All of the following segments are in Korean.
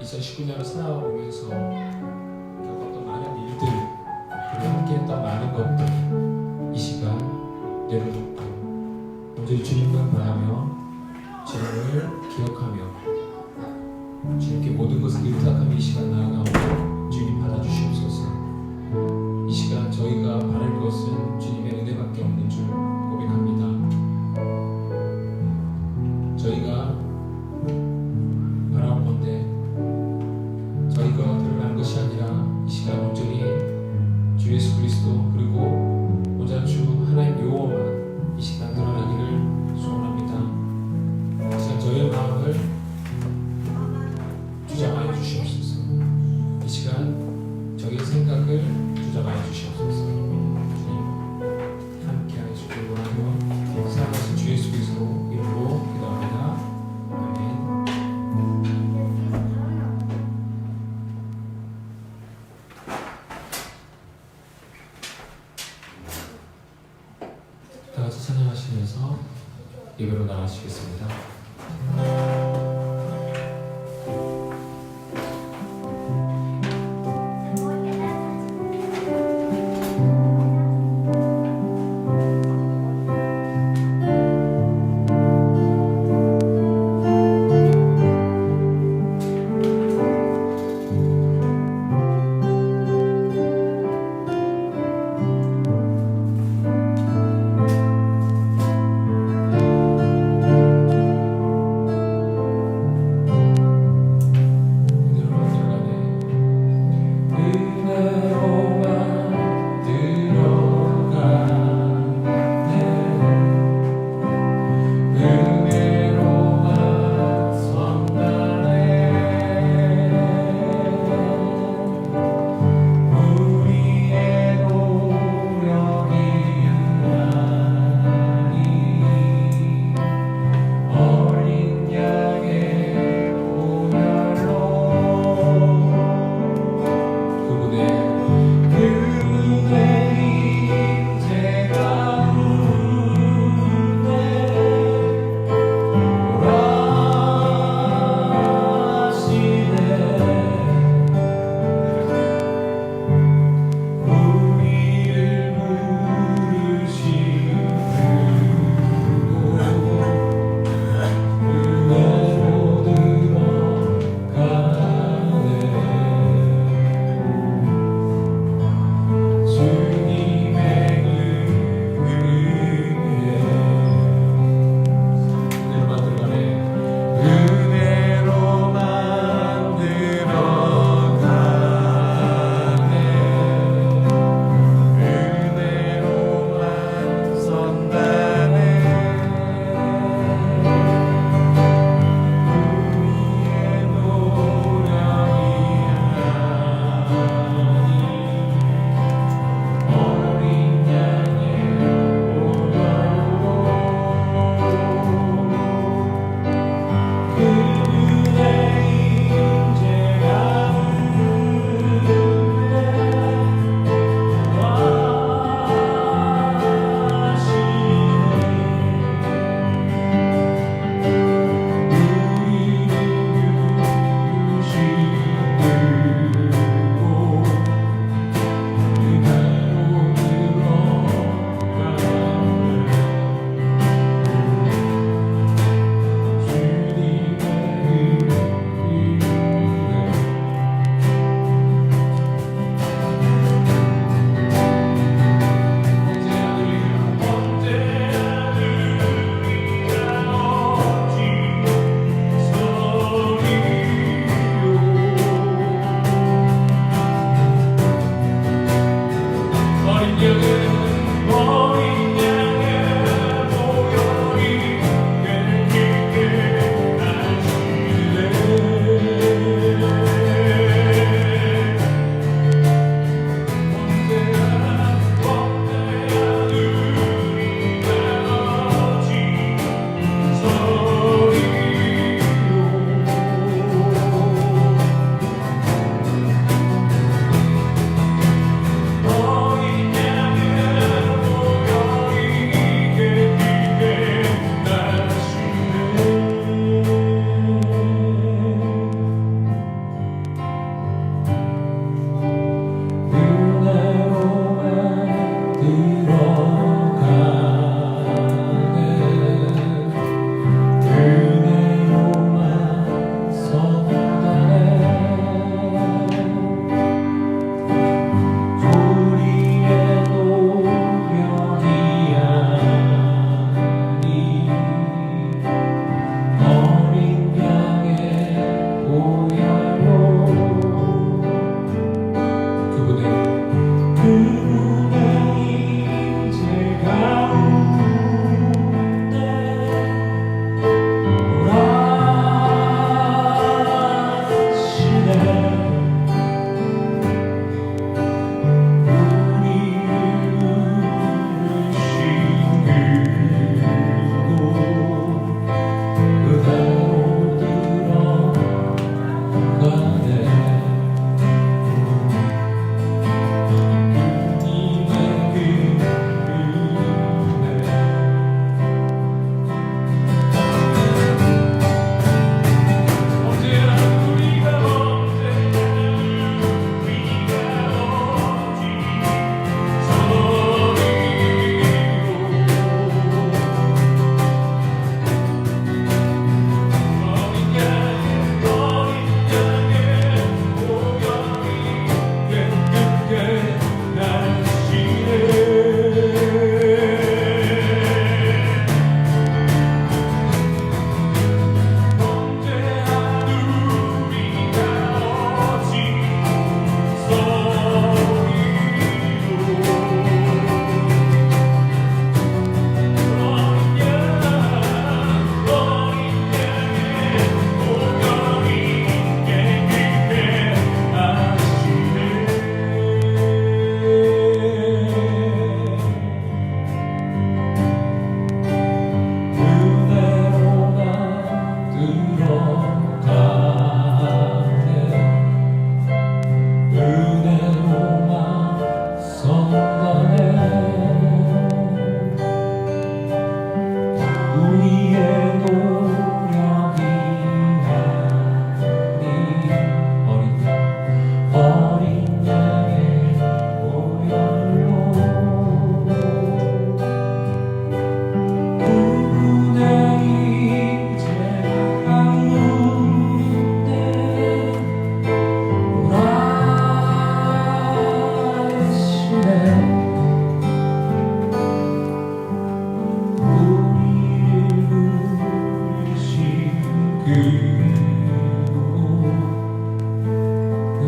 2019년을 살아오면서 겪었던 많은 일들, 그리고 함께했던 많은 것들, 이 시간 내려놓고 온전히 주님만 바라며 주님을 기억하며 주님께 모든 것을 의탁하며 이 시간 나아가고 주님 받아주시옵소서. 이 시간 저희가 바랄 것은 주님의 은혜밖에 없는 줄 고백합니다. 저희가 바라온 건데 저희가 드러나는 것이 아니라 이 시간 온전히 주 예수 그리스도 그리고 온전한 주 하나님 여호와만 이 시간 드러나기를 소원합니다. 이 시간 저희의 마음을 주장하여 주시옵소서. 이 시간 저희의 생각을 주장하여 주시옵소서. 주님 함께하여 주길 원하며 살아가신 주 예수 그리스도 이름으로 기도합니다. 아멘. 다 같이 찬양하시면서 예배로 나가시겠습니다.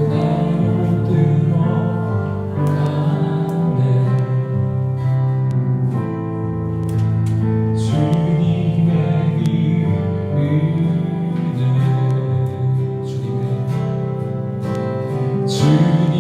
나로 들어가네. 주님의 은혜, 주님의 은혜, 주님의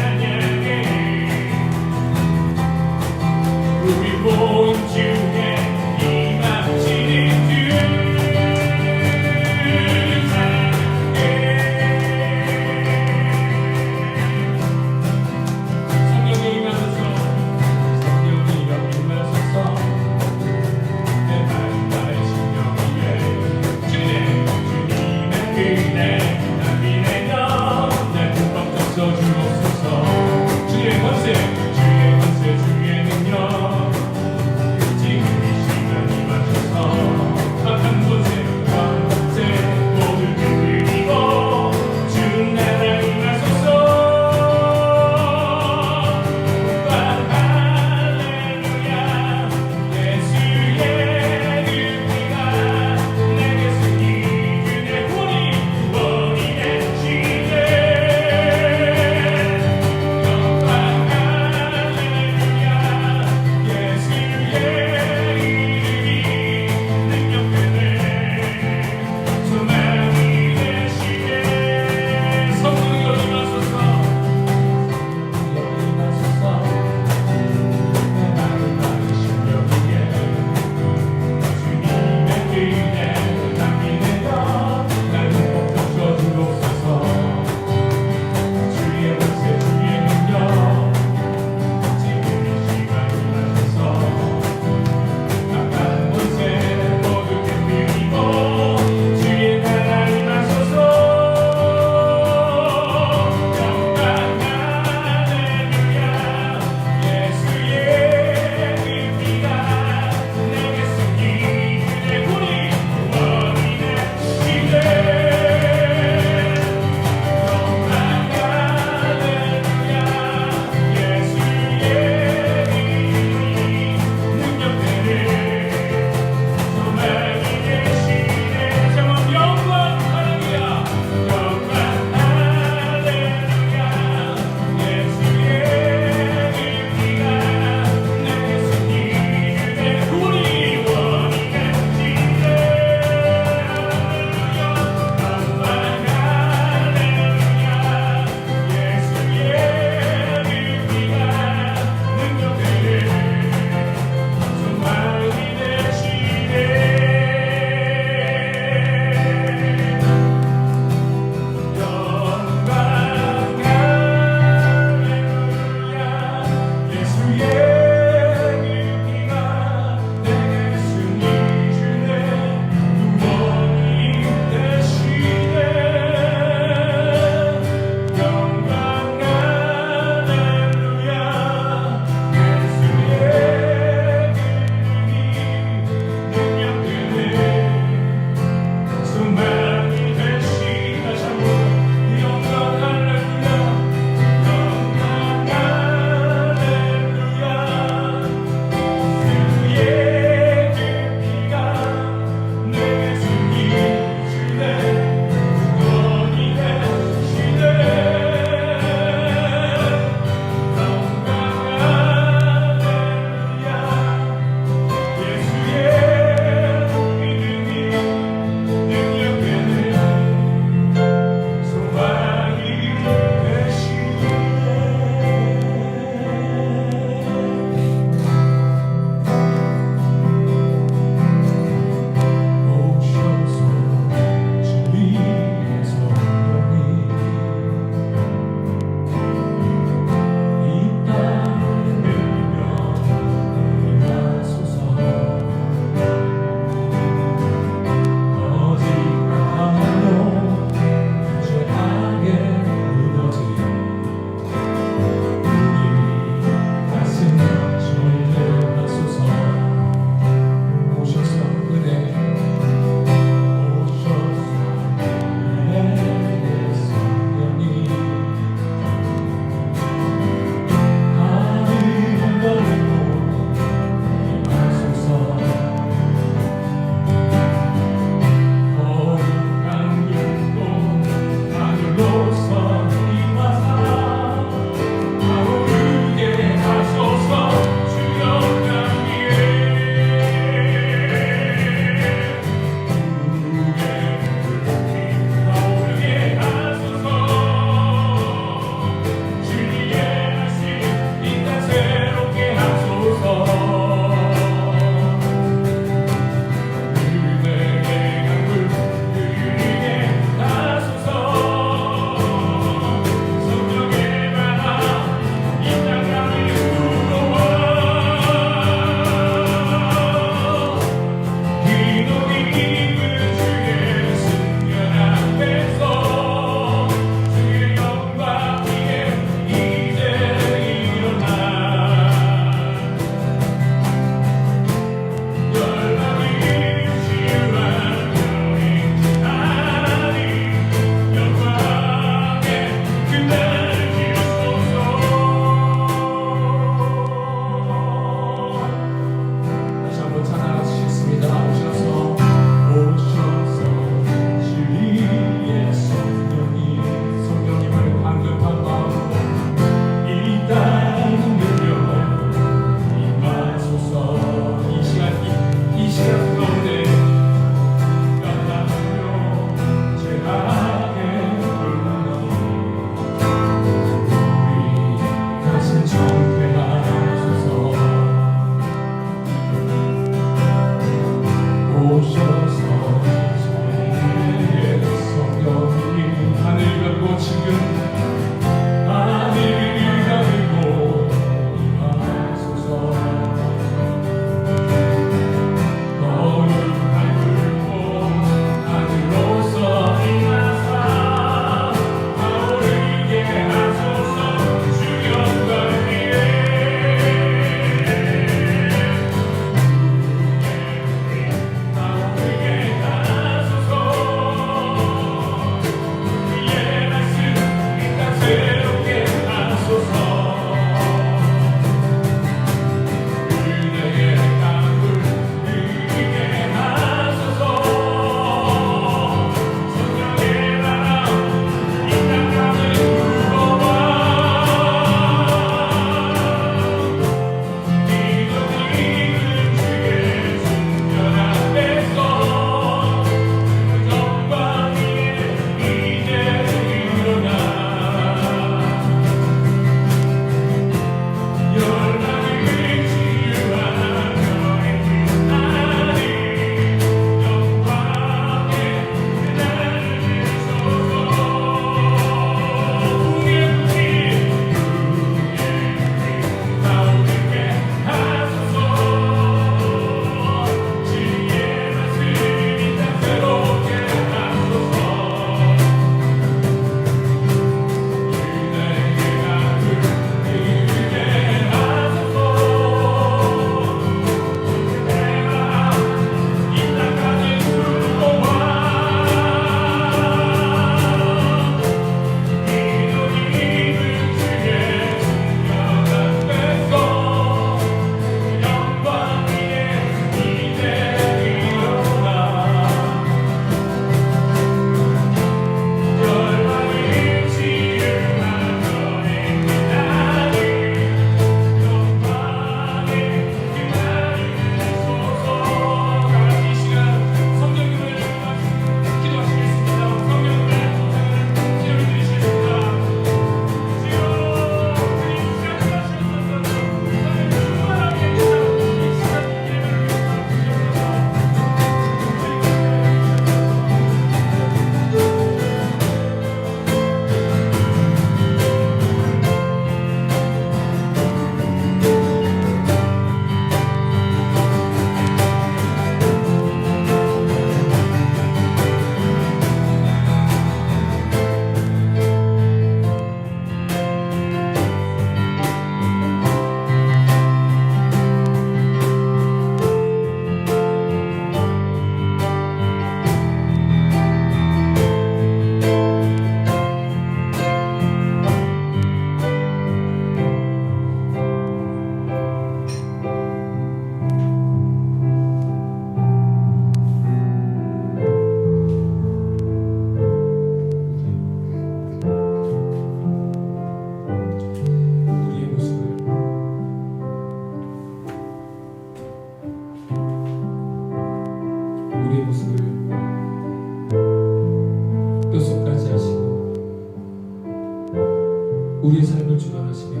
우리의 삶을 주관하시며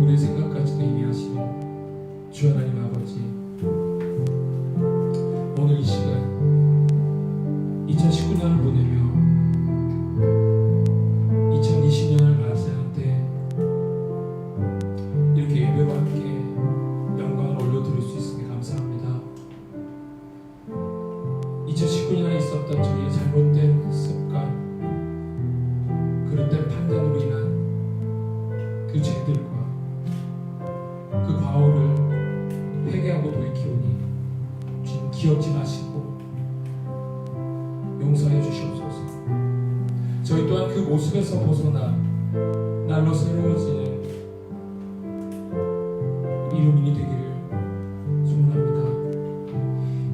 우리의 생각까지도 임의하시는 주 하나님 아버지, 오늘 이 시간 2019년을 보내며 2020년을 맞이하는 때 이렇게 예배와 함께 영광을 올려드릴 수 있음에 감사합니다. 2019년에 있었던 저희의 잘못된 습관, 그릇된 판단으로 인한 그 죄들과 그 과오를 회개하고 돌이키오니 주님 기억지 마시고 용서해 주시옵소서. 저희 또한 그 모습에서 벗어나 날로 새로워지는 이루민이 되기를 소원합니다.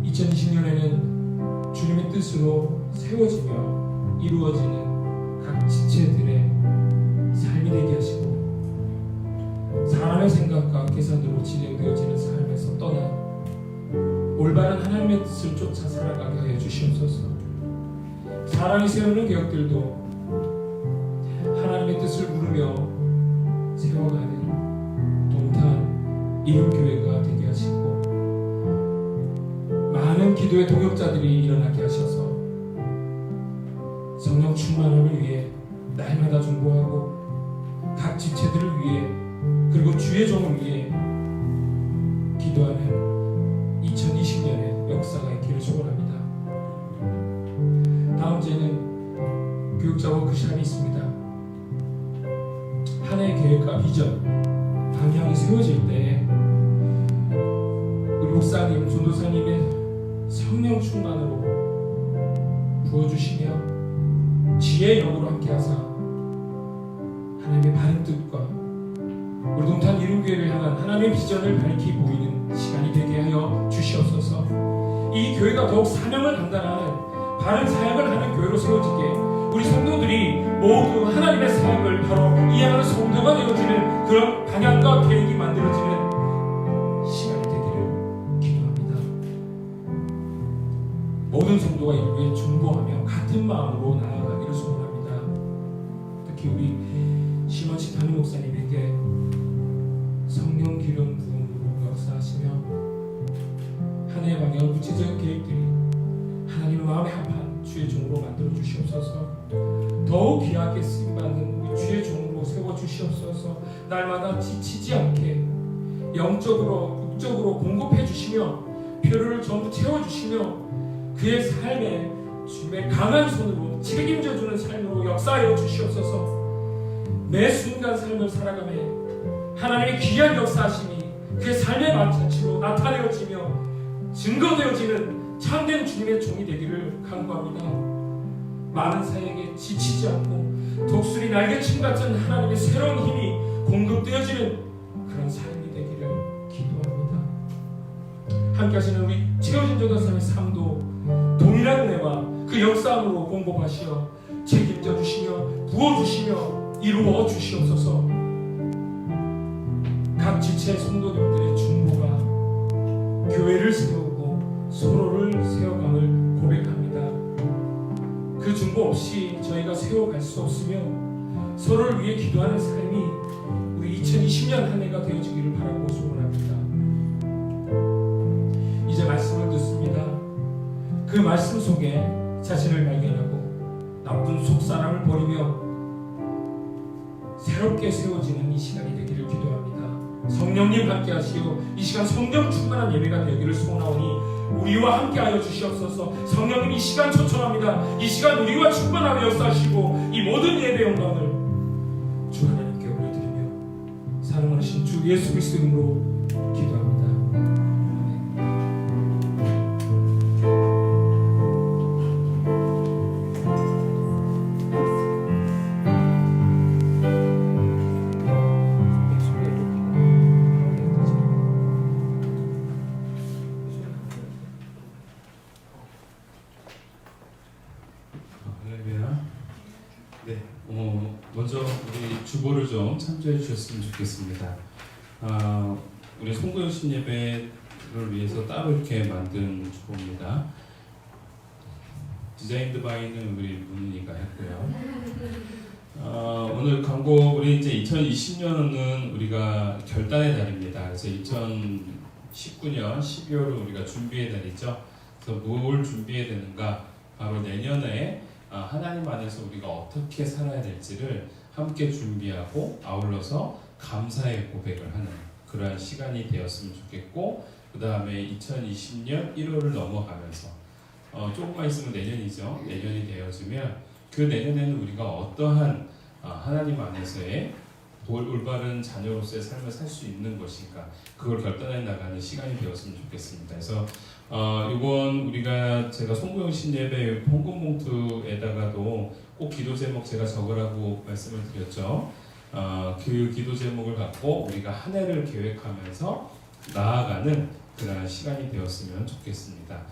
2020년에는 주님의 뜻으로 세워지며 이루어지는 각 지체들의 삶이 되게 하시고 사람의 생각과 계산으로 진행되어지는 삶에서 떠나 올바른 하나님의 뜻을 쫓아 살아가게 하여 주시옵소서. 사람이 세우는 계획들도 하나님의 뜻을 물으며 세워가는 동탄 이룸교회가 되게 하시고 많은 기도의 동역자들이 일어나게 하셔서 성령 충만함을 위해 날마다 중보하고 각 지체들을 위해 그리고 주의 종을 위해 기도하는 2020년의 역사가 있기를 소원합니다. 다음 주에는 교육자 워크숍이 있습니다. 한 해의 계획과 비전, 방향이 세워질 때 우리 목사님, 전도사님의 성령 충만으로 부어주시며 지혜의 영으로 함께하사 하나님의 바른 뜻과 우리 동탄 이룸교회를 향한 하나님의 비전을 밝히 보이는 시간이 되게 하여 주시옵소서. 이 교회가 더욱 사명을 감당하는 바른 사역을 하는 교회로 세워지게 우리 성도들이 모두 하나님의 사역을 바로 이해하는 성도가 되어지는 그런 방향과 계획이 만들어지는 시간이 되기를 기도합니다. 모든 성도가 이를 위해 중보하며 같은 마음으로 나아가기를 소원합니다. 특히 우리 심원 집하는 목사님에게 성령 기름 부음으로 역사하시며 한 해의 방향 구체적인 계획들이 하나님의 마음에 합한 주의 종으로 만들어 주시옵소서. 더욱 귀하게 쓰임받는 우리 주의 종으로 세워 주시옵소서. 날마다 지치지 않게 영적으로 육적으로 공급해 주시며 필요를 전부 채워 주시며 그의 삶에 주님의 강한 손으로 책임져 주는 삶으로 역사하여 주시옵소서. 매 순간 삶을 살아가며 하나님의 귀한 역사하심이 그의 삶의 마차치로 나타내어지며 증거되어지는 참된 주님의 종이 되기를 간구합니다. 많은 사역에 지치지 않고 독수리 날개침 같은 하나님의 새로운 힘이 공급되어지는 그런 삶이 되기를 기도합니다. 함께 하시는 우리 최호진 전도사님의 삶도 동일한 은혜와 그 역사함으로 공급하시어 책임져 주시며 부어주시며 이루어 주시옵소서. 각 지체 성도님들의 중보가 교회를 세우고 서로를 세워감을 고백합니다. 그 중보 없이 저희가 세워갈 수 없으며 서로를 위해 기도하는 삶이 우리 2020년 한 해가 되어지기를 바라고 소원합니다. 이제 말씀을 듣습니다. 그 말씀 속에 자신을 발견하고 나쁜 속사람을 버리며 새롭게 세워지는 이 시간이 되기를 기도합니다. 성령님 함께 하시오. 이 시간 성령 충만한 예배가 되기를 소원하오니 우리와 함께하여 주시옵소서. 성령님 이 시간 초청합니다. 이 시간 우리와 충만하여 역사하시고 이 모든 예배 영광을 주 하나님께 올려드리며 사랑하신 주 예수 그리스도 이름으로 기도합니다. 먼저 우리 주보를 좀 참조해 주셨으면 좋겠습니다. 우리 송구연신 예배를 위해서 따로 이렇게 만든 주보입니다. 디자인 드바이는 우리 문은이가 했고요. 오늘 광고 우리 이제 2020년은 우리가 결단의 달입니다. 그래서 2019년 12월은 우리가 준비의 달이죠. 그래서 뭘 준비해야 되는가? 바로 내년에 하나님 안에서 우리가 어떻게 살아야 될지를 함께 준비하고 아울러서 감사의 고백을 하는 그러한 시간이 되었으면 좋겠고, 그 다음에 2020년 1월을 넘어가면서 조금만 있으면 내년이죠. 내년이 되어지면 그 내년에는 우리가 어떠한 하나님 안에서의 올바른 자녀로서의 삶을 살 수 있는 것인가, 그걸 결단해 나가는 시간이 되었으면 좋겠습니다. 그래서 이번 제가 송구영신 예배 헌금 봉투에다가도 꼭 기도 제목 제가 적으라고 말씀을 드렸죠. 그 기도 제목을 갖고 우리가 한 해를 계획하면서 나아가는 그런 시간이 되었으면 좋겠습니다.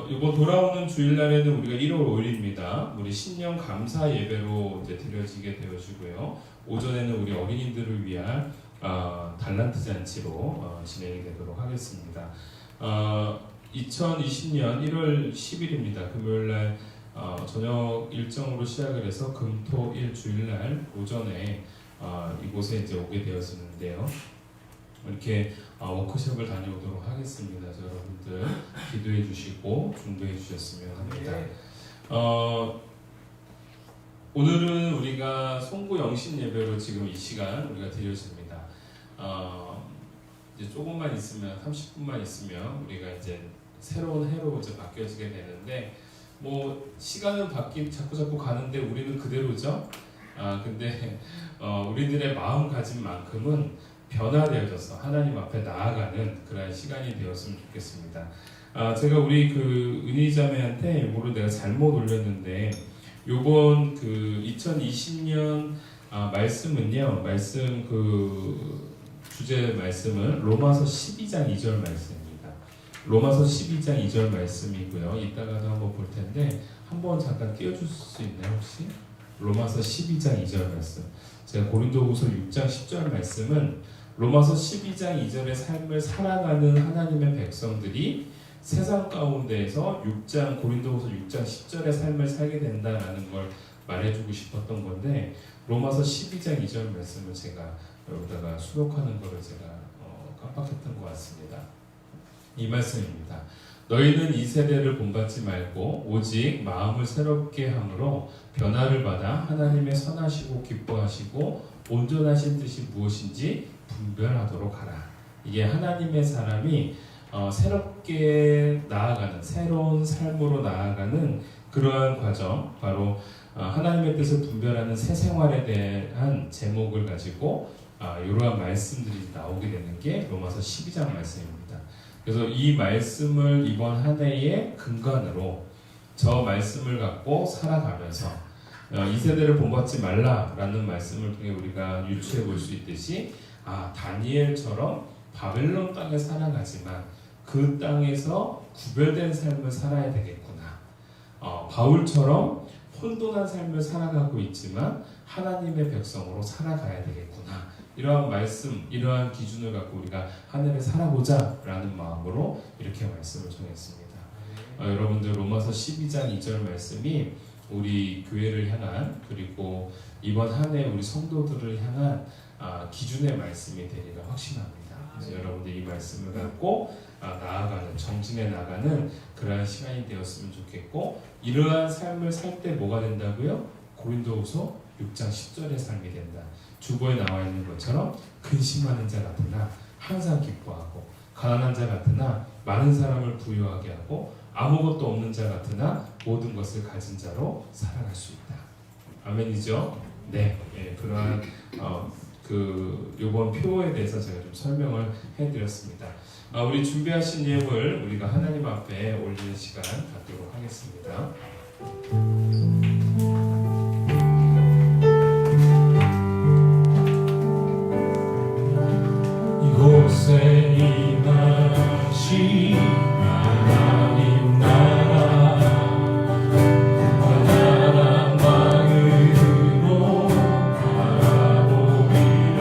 이번 돌아오는 주일날에는 우리가 1월 5일입니다. 우리 신년 감사 예배로 이제 드려지게 되어지고요. 오전에는 우리 어린이들을 위한 달란트 잔치로 진행이 되도록 하겠습니다. 2020년 1월 10일입니다. 금요일날 저녁 일정으로 시작을 해서 금토일 주일날 오전에 이곳에 이제 오게 되었었는데요. 이렇게 워크숍을 다녀오도록 하겠습니다. 그래서 여러분들 기도해 주시고 중보해 주셨으면 합니다. 오늘은 우리가 송구 영신 예배로 지금 이 시간 우리가 드려집니다. 이제 조금만 있으면 30분만 있으면 우리가 이제 새로운 해로 이제 바뀌어지게 되는데, 뭐 시간은 자꾸 가는데 우리는 그대로죠. 근데 우리들의 마음가짐만큼은 변화되어져서 하나님 앞에 나아가는 그런 시간이 되었으면 좋겠습니다. 제가 우리 그 은희자매한테 이거를 내가 잘못 올렸는데, 요번 그 2020년 말씀은요, 주제 말씀은 로마서 12장 2절 말씀입니다. 로마서 12장 2절 말씀이고요. 이따가도 한번 볼 텐데 한번 잠깐 띄워줄 수 있나요 혹시? 로마서 12장 2절 말씀. 제가 고린도후서 6장 10절 말씀은 로마서 12장 2절의 삶을 살아가는 하나님의 백성들이 세상 가운데에서 고린도후서 6장 10절의 삶을 살게 된다라는 걸 말해주고 싶었던 건데, 로마서 12장 2절 말씀을 제가 여기다가 수록하는 것을 제가 깜빡했던 것 같습니다. 이 말씀입니다. 너희는 이 세대를 본받지 말고 오직 마음을 새롭게 함으로 변화를 받아 하나님의 선하시고 기뻐하시고 온전하신 뜻이 무엇인지 분별하도록 하라. 이게 하나님의 사람이 새롭게 나아가는, 새로운 삶으로 나아가는 그러한 과정, 바로 하나님의 뜻을 분별하는 새 생활에 대한 제목을 가지고 이러한 말씀들이 나오게 되는 게 로마서 12장 말씀입니다. 그래서 이 말씀을 이번 한 해의 근간으로 저 말씀을 갖고 살아가면서 이 세대를 본받지 말라라는 말씀을 통해 우리가 유추해 볼 수 있듯이, 다니엘처럼 바벨론 땅에 살아가지만 그 땅에서 구별된 삶을 살아야 되겠구나. 바울처럼 혼돈한 삶을 살아가고 있지만 하나님의 백성으로 살아가야 되겠구나. 이러한 말씀, 이러한 기준을 갖고 우리가 한 해를 살아보자 라는 마음으로 이렇게 말씀을 정했습니다. 여러분들 로마서 12장 2절 말씀이 우리 교회를 향한, 그리고 이번 한 해 우리 성도들을 향한 기준의 말씀이 되리라 확신합니다. 그래서 여러분들 이 말씀을 갖고 나아가는, 정진해 나가는 그러한 시간이 되었으면 좋겠고, 이러한 삶을 살 때 뭐가 된다고요? 고린도후서 6장 10절의 삶이 된다. 주보에 나와 있는 것처럼 근심하는 자 같으나 항상 기뻐하고, 가난한 자 같으나 많은 사람을 부유하게 하고, 아무것도 없는 자 같으나 모든 것을 가진 자로 살아갈 수 있다. 아멘이죠? 네, 그러한 요번 표에 대해서 제가 좀 설명을 해드렸습니다. 우리 준비하신 예물 우리가 하나님 앞에 올리는 시간 갖도록 하겠습니다. 이곳에 임하시 하나님 나라, 환란한 마음으로 바라보리라.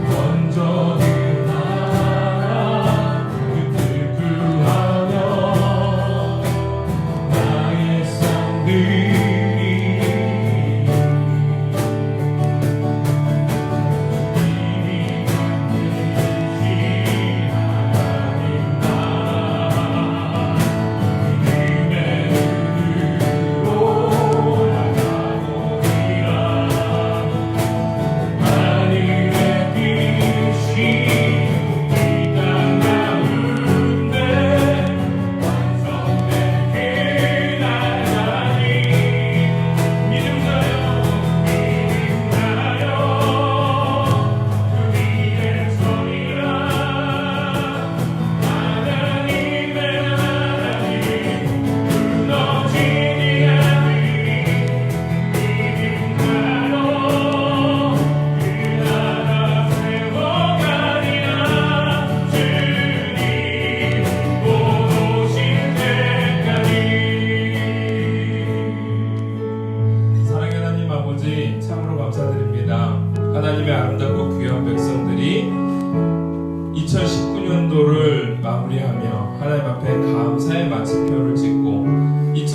먼저 그 나라 그 뜻 구하며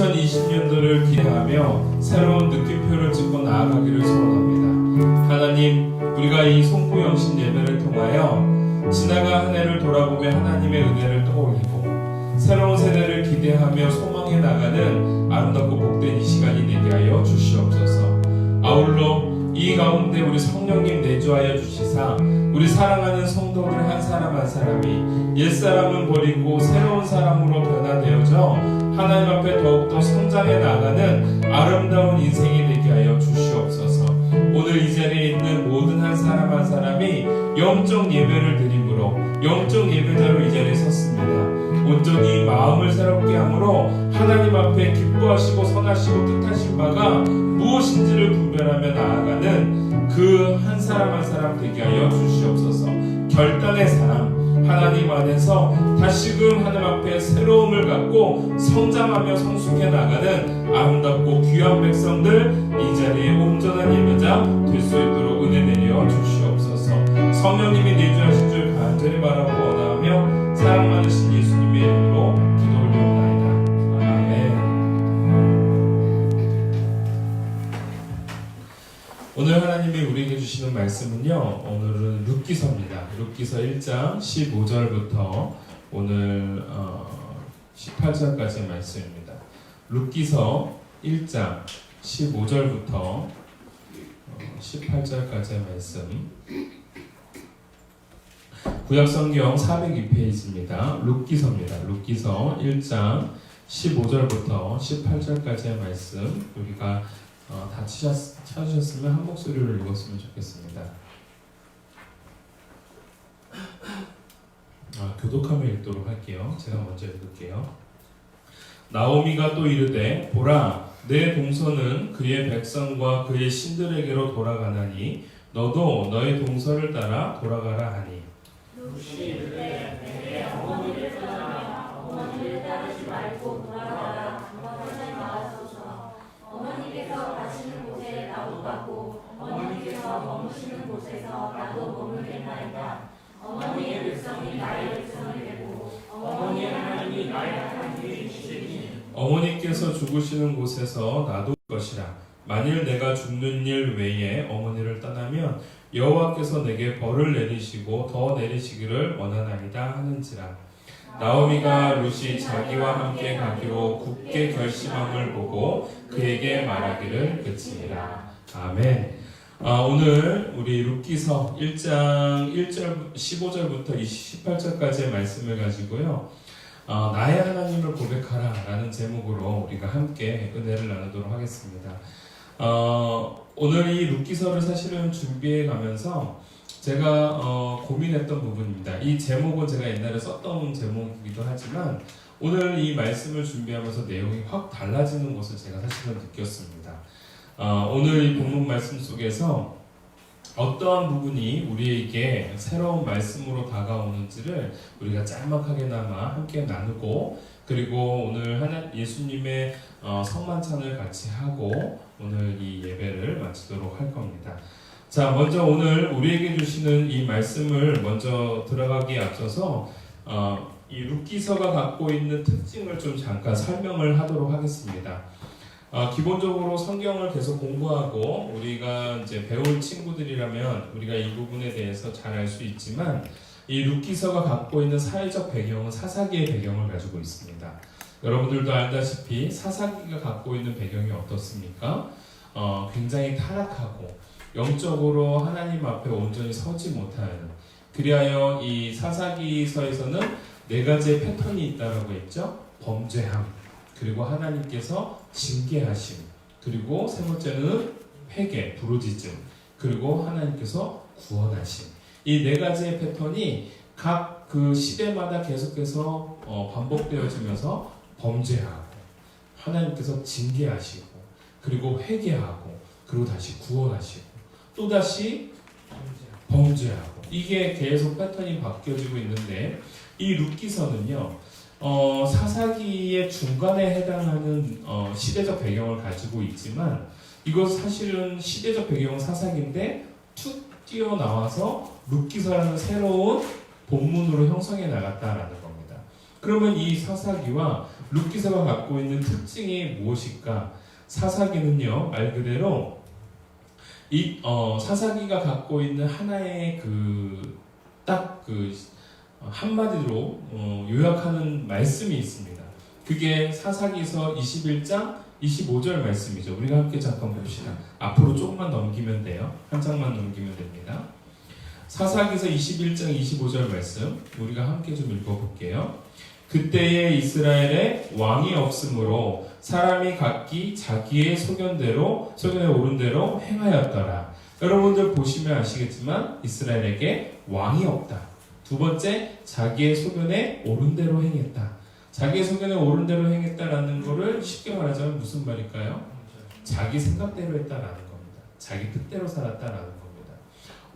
2020년도를 기대하며 새로운 느낌표를 찍고 나아가기를 소원합니다. 하나님, 우리가 이 송구영신 예배를 통하여 지나간 한 해를 돌아보며 하나님의 은혜를 떠올리고 새로운 세대를 기대하며 소망해 나가는 아름답고 복된 이 시간이 되게 하여 주시옵소서. 아울러 이 가운데 우리 성령님 내주하여 주시사 우리 사랑하는 성도들 한 사람 한 사람이 옛사람은 버리고 새로운 사람으로 변화되어져 하나님 앞에 더욱더 성장해 나가는 아름다운 인생이 되게 하여 주시옵소서. 오늘 이 자리에 있는 모든 한 사람 한 사람이 영적 예배를 드림으로 영적 예배자로 이 자리에 섰습니다. 온전히 마음을 새롭게 함으로 하나님 앞에 기뻐하시고 선하시고 뜻하신 바가 무엇인지를 분별하며 나아가는 그 한 사람 한 사람 되게 하여 주시옵소서. 결단의 사람, 하나님 안에서 다시금 하나님 앞에 새로움을 갖고 성장하며 성숙해 나가는 아름답고 귀한 백성들 이 자리에 온전한 예배자 될 수 있도록 은혜 내려 주시옵소서. 성령님이 내주하실 줄 간절히 바라고 원하며 사랑 많으신 예수님의 이름으로 기도 올려옵나이다. 아멘. 오늘 하나님이 우리에게 주시는 말씀은요, 오늘은 룻기서입니다. 룻기서 1장 15절부터 오늘 18절까지의 말씀입니다. 룻기서 1장 15절부터 18절까지의 말씀. 구약성경 402페이지입니다. 룻기서입니다. 룻기서 1장 15절부터 18절까지의 말씀. 우리가 다 찾으셨으면 한 목소리로 읽었으면 좋겠습니다. 교독하며 읽도록 할게요. 제가 먼저 읽을게요. 나오미가 또 이르되 보라, 내 동서는 그의 백성과 그의 신들에게로 돌아가나니 너도 너의 동서를 따라 돌아가라 하니. 룻이 이르되 내게 어머니를 떠나며 어머니를 따르지 말고 돌아가라. 너까지 나와소서. 어머니께서 가시는 곳에 나도 가고 어머니께서 머무시는 곳에서 나도 머물겠나이다. 어머니의 백성이 나의 백성이 되고 어머니의 하나님이 나의 하나님이 되시니 어머니께서 죽으시는 곳에서 나도 것이라. 만일 내가 죽는 일 외에 어머니를 떠나면 여호와께서 내게 벌을 내리시고 더 내리시기를 원하나이다 하는지라. 나오미가 룻이 자기와 함께 가기로 굳게 결심함을 보고 그에게 말하기를 그치니라. 아멘. 오늘 우리 룻기서 1장 1절 15절부터 18절까지의 말씀을 가지고요, 나의 하나님을 고백하라 라는 제목으로 우리가 함께 은혜를 나누도록 하겠습니다. 오늘 이 룻기서를 사실은 준비해 가면서 제가 고민했던 부분입니다. 이 제목은 제가 옛날에 썼던 제목이기도 하지만 오늘 이 말씀을 준비하면서 내용이 확 달라지는 것을 제가 사실은 느꼈습니다. 오늘 이 본문 말씀 속에서 어떠한 부분이 우리에게 새로운 말씀으로 다가오는지를 우리가 짤막하게나마 함께 나누고, 그리고 오늘 예수님의 성만찬을 같이 하고 오늘 이 예배를 마치도록 할 겁니다. 자, 먼저 오늘 우리에게 주시는 이 말씀을 먼저 들어가기에 앞서서 이 룻기서가 갖고 있는 특징을 좀 잠깐 설명을 하도록 하겠습니다. 기본적으로 성경을 계속 공부하고 우리가 이제 배울 친구들이라면 우리가 이 부분에 대해서 잘 알 수 있지만, 이 룻기서가 갖고 있는 사회적 배경은 사사기의 배경을 가지고 있습니다. 여러분들도 알다시피 사사기가 갖고 있는 배경이 어떻습니까? 굉장히 타락하고 영적으로 하나님 앞에 온전히 서지 못하는, 그리하여 이 사사기서에서는 4가지의 패턴이 있다고 했죠. 범죄함, 그리고 하나님께서 징계하심, 그리고 세 번째는 회개, 부르짖음, 그리고 하나님께서 구원하심. 이 4가지의 패턴이 각 그 시대마다 계속해서 반복되어지면서 범죄하고 하나님께서 징계하시고 그리고 회개하고 그리고 다시 구원하시고 또다시 범죄하고, 이게 계속 패턴이 바뀌어지고 있는데, 이 룻기서는요 사사기의 중간에 해당하는 시대적 배경을 가지고 있지만, 이것 사실은 시대적 배경은 사사기인데 툭 뛰어나와서 룻기서라는 새로운 본문으로 형성해 나갔다라는 겁니다. 그러면 이 사사기와 룻기서가 갖고 있는 특징이 무엇일까? 사사기는요, 말 그대로 사사기가 갖고 있는 하나의 한마디로 요약하는 말씀이 있습니다. 그게 사사기서 21장 25절 말씀이죠. 우리가 함께 잠깐 봅시다. 앞으로 조금만 넘기면 돼요. 한 장만 넘기면 됩니다. 사사기서 21장 25절 말씀 우리가 함께 좀 읽어볼게요. 그때에 이스라엘에 왕이 없으므로 사람이 각기 자기의 소견에 오른 대로 행하였더라. 여러분들 보시면 아시겠지만 이스라엘에게 왕이 없다. 두 번째, 자기의 소견에 오른 대로 행했다. 자기의 소견에 오른 대로 행했다라는 거를 쉽게 말하자면 무슨 말일까요? 자기 생각대로 했다라는 겁니다. 자기 뜻대로 살았다라는 겁니다.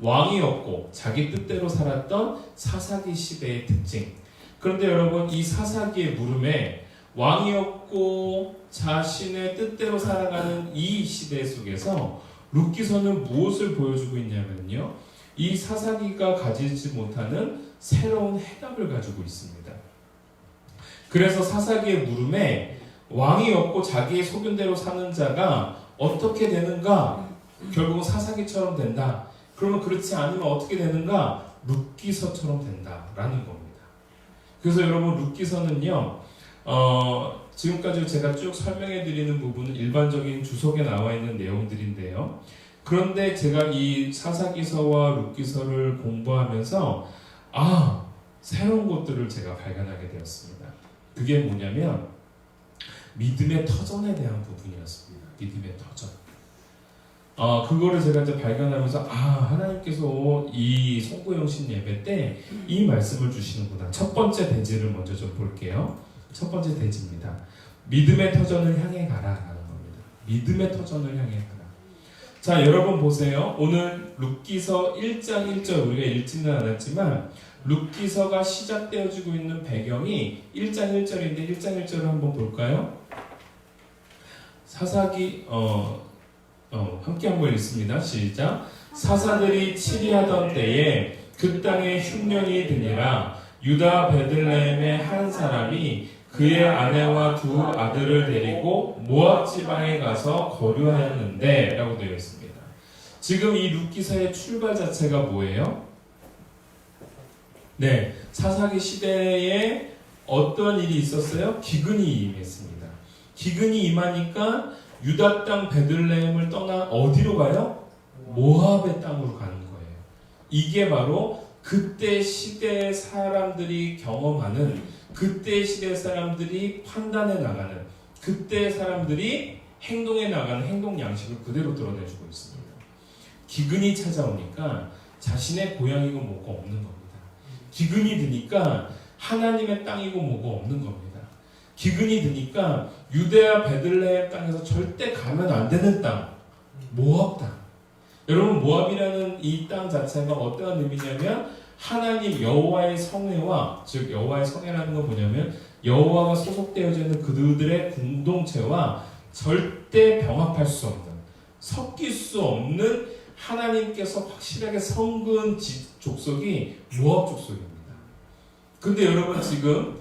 왕이 없고 자기 뜻대로 살았던 사사기 시대의 특징. 그런데 여러분, 이 사사기의 물음에 왕이 없고 자신의 뜻대로 살아가는 이 시대 속에서 룻기서는 무엇을 보여주고 있냐면요, 이 사사기가 가지지 못하는 새로운 해답을 가지고 있습니다. 그래서 사사기의 물음에 왕이 없고 자기의 소견대로 사는 자가 어떻게 되는가? 결국은 사사기처럼 된다. 그러면 그렇지 않으면 어떻게 되는가? 룻기서처럼 된다라는 겁니다. 그래서 여러분, 룻기서는요, 지금까지 제가 쭉 설명해 드리는 부분은 일반적인 주석에 나와 있는 내용들인데요. 그런데 제가 이 사사기서와 룻기서를 공부하면서 새로운 것들을 제가 발견하게 되었습니다. 그게 뭐냐면 믿음의 터전에 대한 부분이었습니다. 믿음의 터전. 그거를 제가 이제 발견하면서 하나님께서 이 송구영신 예배 때 이 말씀을 주시는구나. 첫 번째 대지를 먼저 좀 볼게요. 첫 번째 대지입니다. 믿음의 터전을 향해 가라라는 겁니다. 믿음의 터전을 향해 가라. 자, 여러분 보세요. 오늘 룻기서 1장 1절 우리가 읽지는 않았지만 룻기서가 시작되어지고 있는 배경이 1장 1절인데 1장 1절을 한번 볼까요? 사사기 함께 한번 읽습니다. 시작. 사사들이 치리하던 때에 그 땅에 흉년이 드니라. 유다 베들레헴의 한 사람이 그의 아내와 두 아들을 데리고 모압 지방에 가서 거류하였는데 라고 되어 있습니다. 지금 이 룻기서의 출발 자체가 뭐예요? 네, 사사기 시대에 어떤 일이 있었어요? 기근이 임했습니다. 기근이 임하니까 유다 땅 베들레헴을 떠나 어디로 가요? 모압의 땅으로 가는 거예요. 이게 바로 그때 시대의 사람들이 경험하는, 그때 시대 사람들이 판단해 나가는, 그때 사람들이 행동해 나가는 행동 양식을 그대로 드러내주고 있습니다. 기근이 찾아오니까 자신의 고향이고 뭐고 없는 겁니다. 기근이 드니까 하나님의 땅이고 뭐고 없는 겁니다. 기근이 드니까 유대와 베들레헴 땅에서 절대 가면 안 되는 땅, 모압 땅. 여러분, 모압이라는 이 땅 자체가 어떠한 의미냐면 하나님 여호와의 성회와, 즉 여호와의 성회라는 건 뭐냐면 여호와가 소속되어져 있는 그들의 공동체와 절대 병합할 수 없는, 섞일 수 없는 하나님께서 확실하게 성근 족속이 모압 족속입니다. 근데 여러분, 지금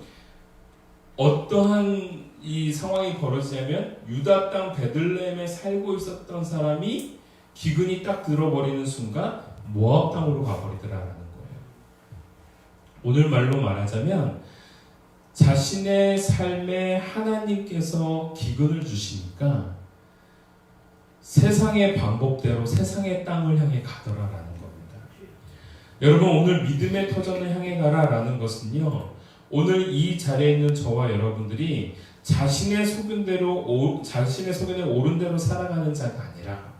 어떠한 이 상황이 벌어지냐면 유다 땅 베들레헴에 살고 있었던 사람이 기근이 딱 들어버리는 순간 모압 땅으로 가버리더라라는 거예요. 오늘 말로 말하자면 자신의 삶에 하나님께서 기근을 주시니까 세상의 방법대로 세상의 땅을 향해 가더라라는 겁니다. 여러분, 오늘 믿음의 터전을 향해 가라라는 것은요, 오늘 이 자리에 있는 저와 여러분들이 자신의 소견에 오른 대로 살아가는 자가 아니라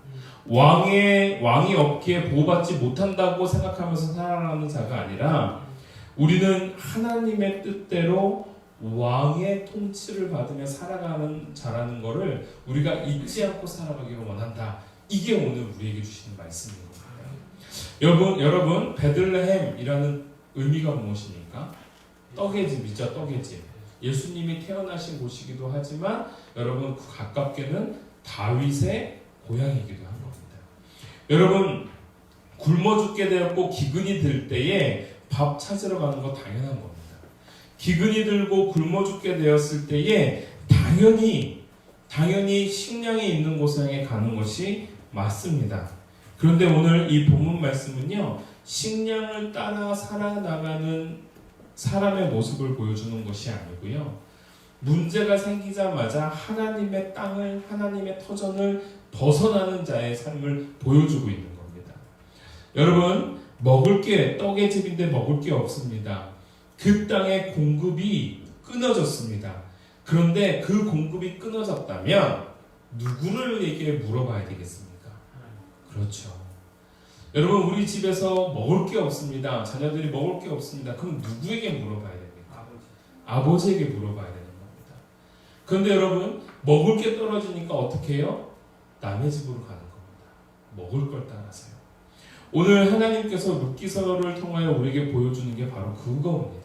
왕이 없기에 보호받지 못한다고 생각하면서 살아가는 자가 아니라 우리는 하나님의 뜻대로 왕의 통치를 받으며 살아가는 자라는 것을 우리가 잊지 않고 살아가기를 원한다. 이게 오늘 우리에게 주시는 말씀인 겁니다. 여러분, 베들레헴이라는 의미가 무엇입니까? 떡의 집이죠. 떡의 집. 예수님이 태어나신 곳이기도 하지만 여러분, 그 가깝게는 다윗의 고향이기도 한 겁니다. 여러분, 굶어 죽게 되었고 기근이 들 때에 밥 찾으러 가는 거 당연한 겁니다. 기근이 들고 굶어 죽게 되었을 때에 당연히 식량이 있는 곳에 가는 것이 맞습니다. 그런데 오늘 이 본문 말씀은요, 식량을 따라 살아나가는 사람의 모습을 보여주는 것이 아니고요, 문제가 생기자마자 하나님의 땅을, 하나님의 터전을 벗어나는 자의 삶을 보여주고 있는 겁니다. 여러분, 먹을 게 떡의 집인데 먹을 게 없습니다. 그 땅의 공급이 끊어졌습니다. 그런데 그 공급이 끊어졌다면 누구를에게 물어봐야 되겠습니까? 그렇죠. 여러분, 우리 집에서 먹을 게 없습니다. 자녀들이 먹을 게 없습니다. 그럼 누구에게 물어봐야 됩니까? 아버지에게 물어봐야 되는 겁니다. 그런데 여러분, 먹을 게 떨어지니까 어떻게 해요? 남의 집으로 가는 겁니다. 먹을 걸 따라서요. 오늘 하나님께서 룻기서를 통하여 우리에게 보여주는 게 바로 그겁니다.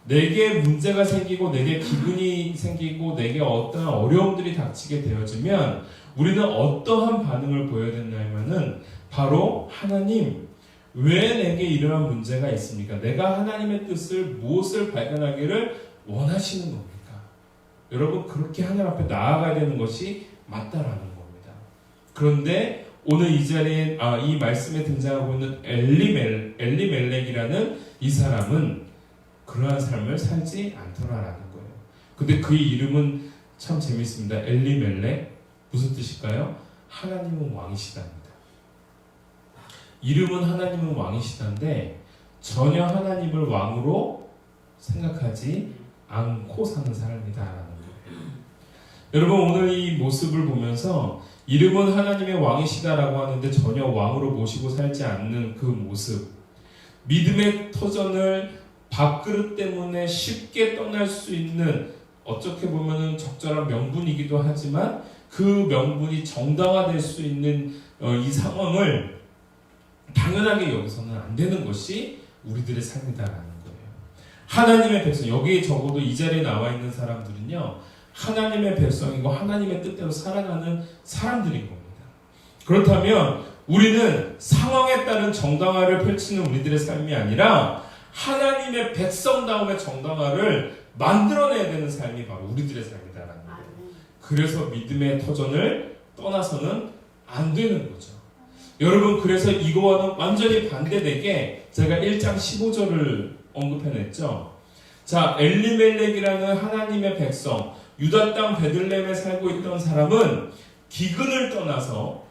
내게 문제가 생기고 내게 기근이 생기고 내게 어떠한 어려움들이 닥치게 되어지면 우리는 어떠한 반응을 보여야 되냐면은 바로 하나님, 왜 내게 이러한 문제가 있습니까? 내가 하나님의 뜻을 무엇을 발견하기를 원하시는 겁니까? 여러분, 그렇게 하나님 앞에 나아가야 되는 것이 맞다라는 겁니다. 그런데 오늘 이 자리에 이 말씀에 등장하고 있는 엘리멜렉이라는 이 사람은 그러한 삶을 살지 않더라라는 거예요. 근데 그의 이름은 참 재밌습니다. 엘리멜렉, 무슨 뜻일까요? 하나님은 왕이시답니다. 이름은 하나님은 왕이시다인데 전혀 하나님을 왕으로 생각하지 않고 사는 사람이다라는 거예요. 여러분, 오늘 이 모습을 보면서 이름은 하나님의 왕이시다라고 하는데 전혀 왕으로 모시고 살지 않는 그 모습, 믿음의 터전을 밥그릇 때문에 쉽게 떠날 수 있는, 어떻게 보면 적절한 명분이기도 하지만 그 명분이 정당화될 수 있는 이 상황을 당연하게 여기서는 안 되는 것이 우리들의 삶이다라는 거예요. 하나님의 백성, 여기에 적어도 이 자리에 나와 있는 사람들은요, 하나님의 백성이고 하나님의 뜻대로 살아가는 사람들인 겁니다. 그렇다면 우리는 상황에 따른 정당화를 펼치는 우리들의 삶이 아니라 하나님의 백성다움의 정당화를 만들어내야 되는 삶이 바로 우리들의 삶이다라는 거예요. 그래서 믿음의 터전을 떠나서는 안 되는 거죠. 여러분, 그래서 이거와는 완전히 반대되게 제가 1장 15절을 언급해냈죠. 자, 엘리멜렉이라는 하나님의 백성, 유다 땅 베들레헴에 살고 있던 사람은 기근을 떠나서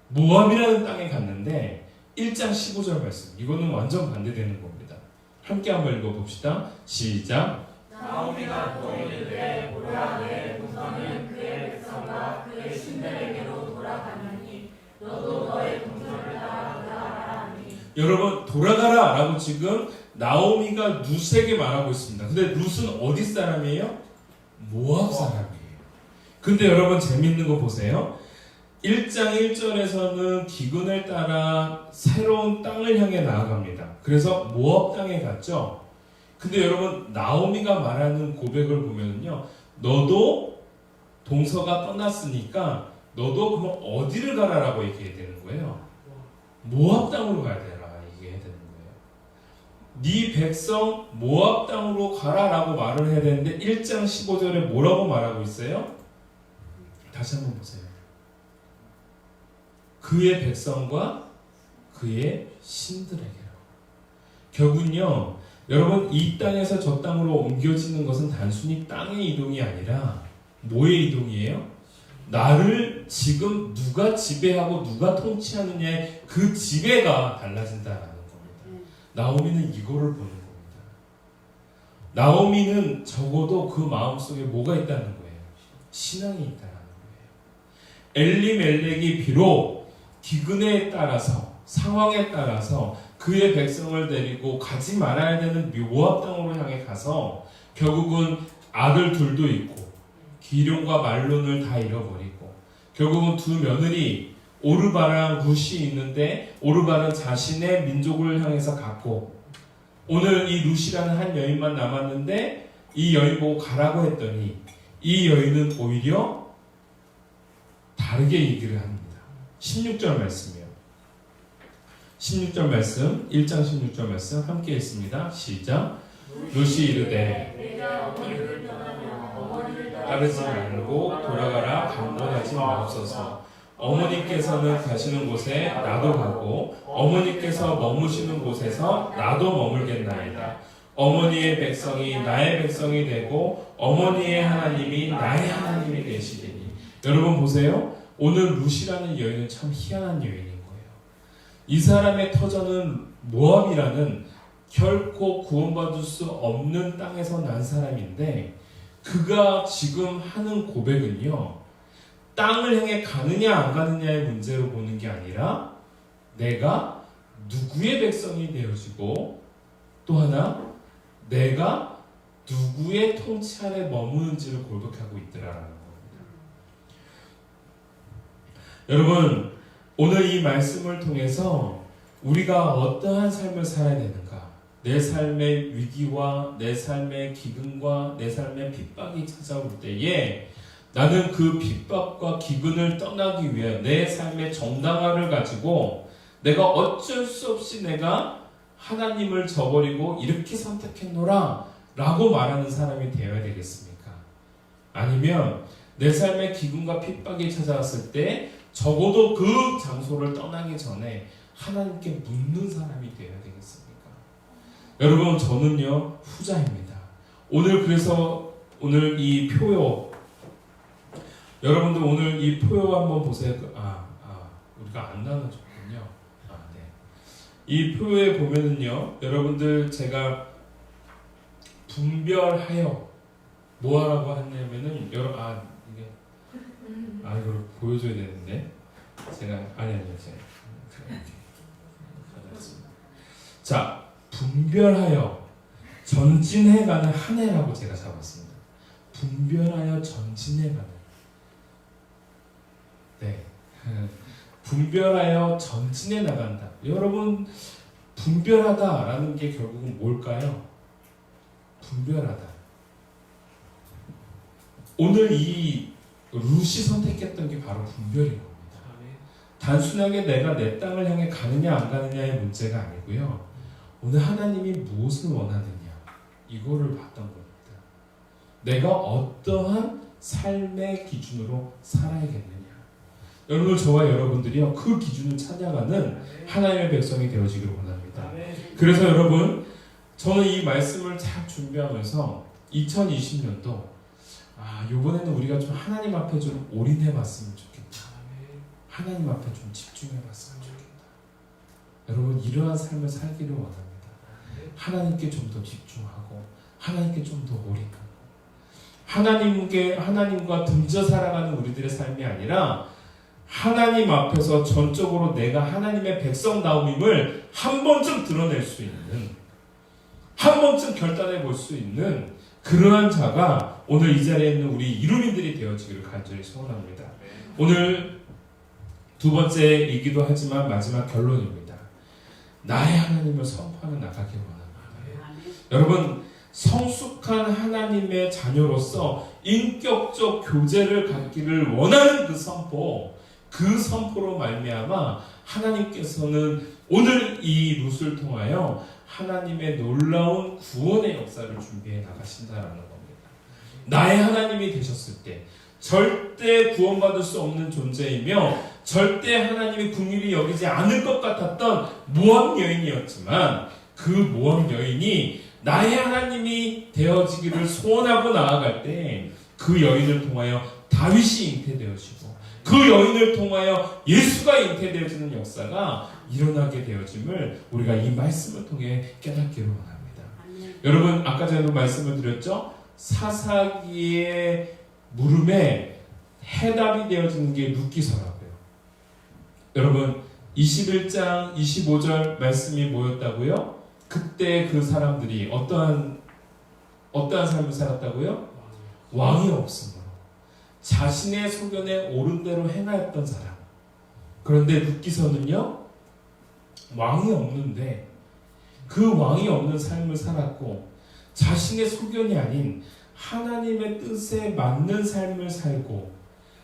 모압이라는 땅에 갔는데 1장 15절 말씀, 이거는 완전 반대되는 겁니다. 함께 한번 읽어봅시다. 시작. 나오미가 또 이르되 보라, 내 동서는 그의 백성과 그의 신들에게로 돌아가느니 너도 너의 동서를 따라 돌아가라 하니. 여러분, 돌아가라 라고 지금 나오미가 룻에게 말하고 있습니다. 근데 룻은 어디 사람이에요? 모압 사람이에요. 근데 여러분, 재밌는 거 보세요. 1장 1절에서는 기근을 따라 새로운 땅을 향해 나아갑니다. 그래서 모압 땅에 갔죠. 근데 여러분, 나오미가 말하는 고백을 보면요, 너도 동서가 떠났으니까 너도 그럼 어디를 가라라고 얘기해야 되는 거예요. 모압 땅으로 가야 되라 얘기해야 되는 거예요. 네 백성 모압 땅으로 가라라고 말을 해야 되는데 1장 15절에 뭐라고 말하고 있어요? 다시 한번 보세요. 그의 백성과 그의 신들에게로. 결국은요, 여러분, 이 땅에서 저 땅으로 옮겨지는 것은 단순히 땅의 이동이 아니라 뭐의 이동이에요? 나를 지금 누가 지배하고 누가 통치하느냐의 그 지배가 달라진다라는 겁니다. 나오미는 이거를 보는 겁니다. 나오미는 적어도 그 마음속에 뭐가 있다는 거예요? 신앙이 있다는 거예요. 엘리멜렉이 비록 기근에 따라서, 상황에 따라서 그의 백성을 데리고 가지 말아야 되는 모압 땅으로 향해 가서 결국은 아들 둘도 있고 기룡과 말론을 다 잃어버리고 결국은 두 며느리 오르바랑 룻이 있는데 오르바는 자신의 민족을 향해서 갔고 오늘 이 룻이라는 한 여인만 남았는데 이 여인 보고 가라고 했더니 이 여인은 오히려 다르게 얘기를 합니다. 16절 말씀이요. 16절 말씀, 1장 16절 말씀 함께 읽습니다. 시작. 룻이 이르되 내가 어머니를 떠나면 어머니를 따르지 말고 돌아가라 강권하지 마옵소서. 어머니께서는 가시는 곳에 나도 가고 어머니께서 머무시는 곳에서 나도 머물겠나이다. 어머니의 백성이 나의 백성이 되고 어머니의 하나님이 나의 하나님이 되시리니. 여러분 보세요. 오늘 룻이라는 여인은 참 희한한 여인인 거예요. 이 사람의 터전은 모압이라는 결코 구원받을 수 없는 땅에서 난 사람인데, 그가 지금 하는 고백은요, 땅을 향해 가느냐 안 가느냐의 문제로 보는 게 아니라 내가 누구의 백성이 되어지고 또 하나 내가 누구의 통치 아래 머무는지를 고백하고 있더라라는 겁니다. 여러분, 오늘 이 말씀을 통해서 우리가 어떠한 삶을 살아야 되는가, 내 삶의 위기와 내 삶의 기근과 내 삶의 핍박이 찾아올 때에 나는 그 핍박과 기근을 떠나기 위해 내 삶의 정당화를 가지고 내가 어쩔 수 없이 내가 하나님을 저버리고 이렇게 선택했노라 라고 말하는 사람이 되어야 되겠습니까? 아니면 내 삶의 기근과 핍박이 찾아왔을 때 적어도 그 장소를 떠나기 전에 하나님께 묻는 사람이 되어야 되겠습니까? 여러분, 저는요 후자입니다. 그래서 오늘 이 표요, 여러분들 오늘 이 표요 한번 보세요. 우리가 안 나눠줬군요. 네. 이 표에 보면은요, 여러분들 제가 분별하여 뭐하라고 하냐면은 이게 이걸 보여줘야 되는데 제가 아니요 제가 이렇게 가져왔습니다. 자, 분별하여 전진해가는 한 해라고 제가 잡았습니다. 분별하여 전진해가는. 네. 분별하여 전진해 나간다. 여러분, 분별하다라는 게 결국은 뭘까요? 분별하다. 오늘 이 룻이 선택했던 게 바로 분별인 겁니다. 단순하게 내가 내 땅을 향해 가느냐 안 가느냐의 문제가 아니고요. 오늘 하나님이 무엇을 원하느냐, 이거를 봤던 겁니다. 내가 어떠한 삶의 기준으로 살아야겠느냐. 여러분, 저와 여러분들이요 그 기준을 찾아가는 하나님의 백성이 되어지기를 원합니다. 그래서 여러분, 저는 이 말씀을 잘 준비하면서 2020년도 이번에는 우리가 좀 하나님 앞에 좀 올인해봤으면 좋겠다. 하나님 앞에 좀 집중해봤으면 좋겠다. 여러분, 이러한 삶을 살기를 원합니다. 하나님께 좀 더 집중하고 하나님께 좀 더 올인하고 하나님과 등져 살아가는 우리들의 삶이 아니라 하나님 앞에서 전적으로 내가 하나님의 백성다움임을 한 번쯤 드러낼 수 있는, 한 번쯤 결단해 볼 수 있는 그러한 자가 오늘 이 자리에 있는 우리 이루민들이 되어지기를 간절히 소원합니다. 오늘 두 번째이기도 하지만 마지막 결론입니다. 나의 하나님을 선포하며 나가기를 원합니다. 여러분, 성숙한 하나님의 자녀로서 인격적 교제를 갖기를 원하는 그 선포로 말미암아 하나님께서는 오늘 이 룻을 통하여 하나님의 놀라운 구원의 역사를 준비해 나가신다라는 겁니다. 나의 하나님이 되셨을 때 절대 구원받을 수 없는 존재이며 절대 하나님이 긍휼히 여기지 않을 것 같았던 모압 여인이었지만, 그 모압 여인이 나의 하나님이 되어지기를 소원하고 나아갈 때 그 여인을 통하여 다윗이 잉태되어지고 그 여인을 통하여 예수가 잉태되어지는 역사가 일어나게 되어짐을 우리가 이 말씀을 통해 깨닫기를 원합니다. 여러분, 아까 전에도 말씀을 드렸죠? 사사기의 물음에 해답이 되어지는 게 룻기서라고요. 여러분, 21장 25절 말씀이 뭐였다고요? 그때 그 사람들이 어떠한 삶을 살았다고요? 왕이 없으므로 자신의 소견에 옳은 대로 행하였던 사람. 그런데 룻기서는요, 왕이 없는데 그 왕이 없는 삶을 살았고 자신의 소견이 아닌 하나님의 뜻에 맞는 삶을 살고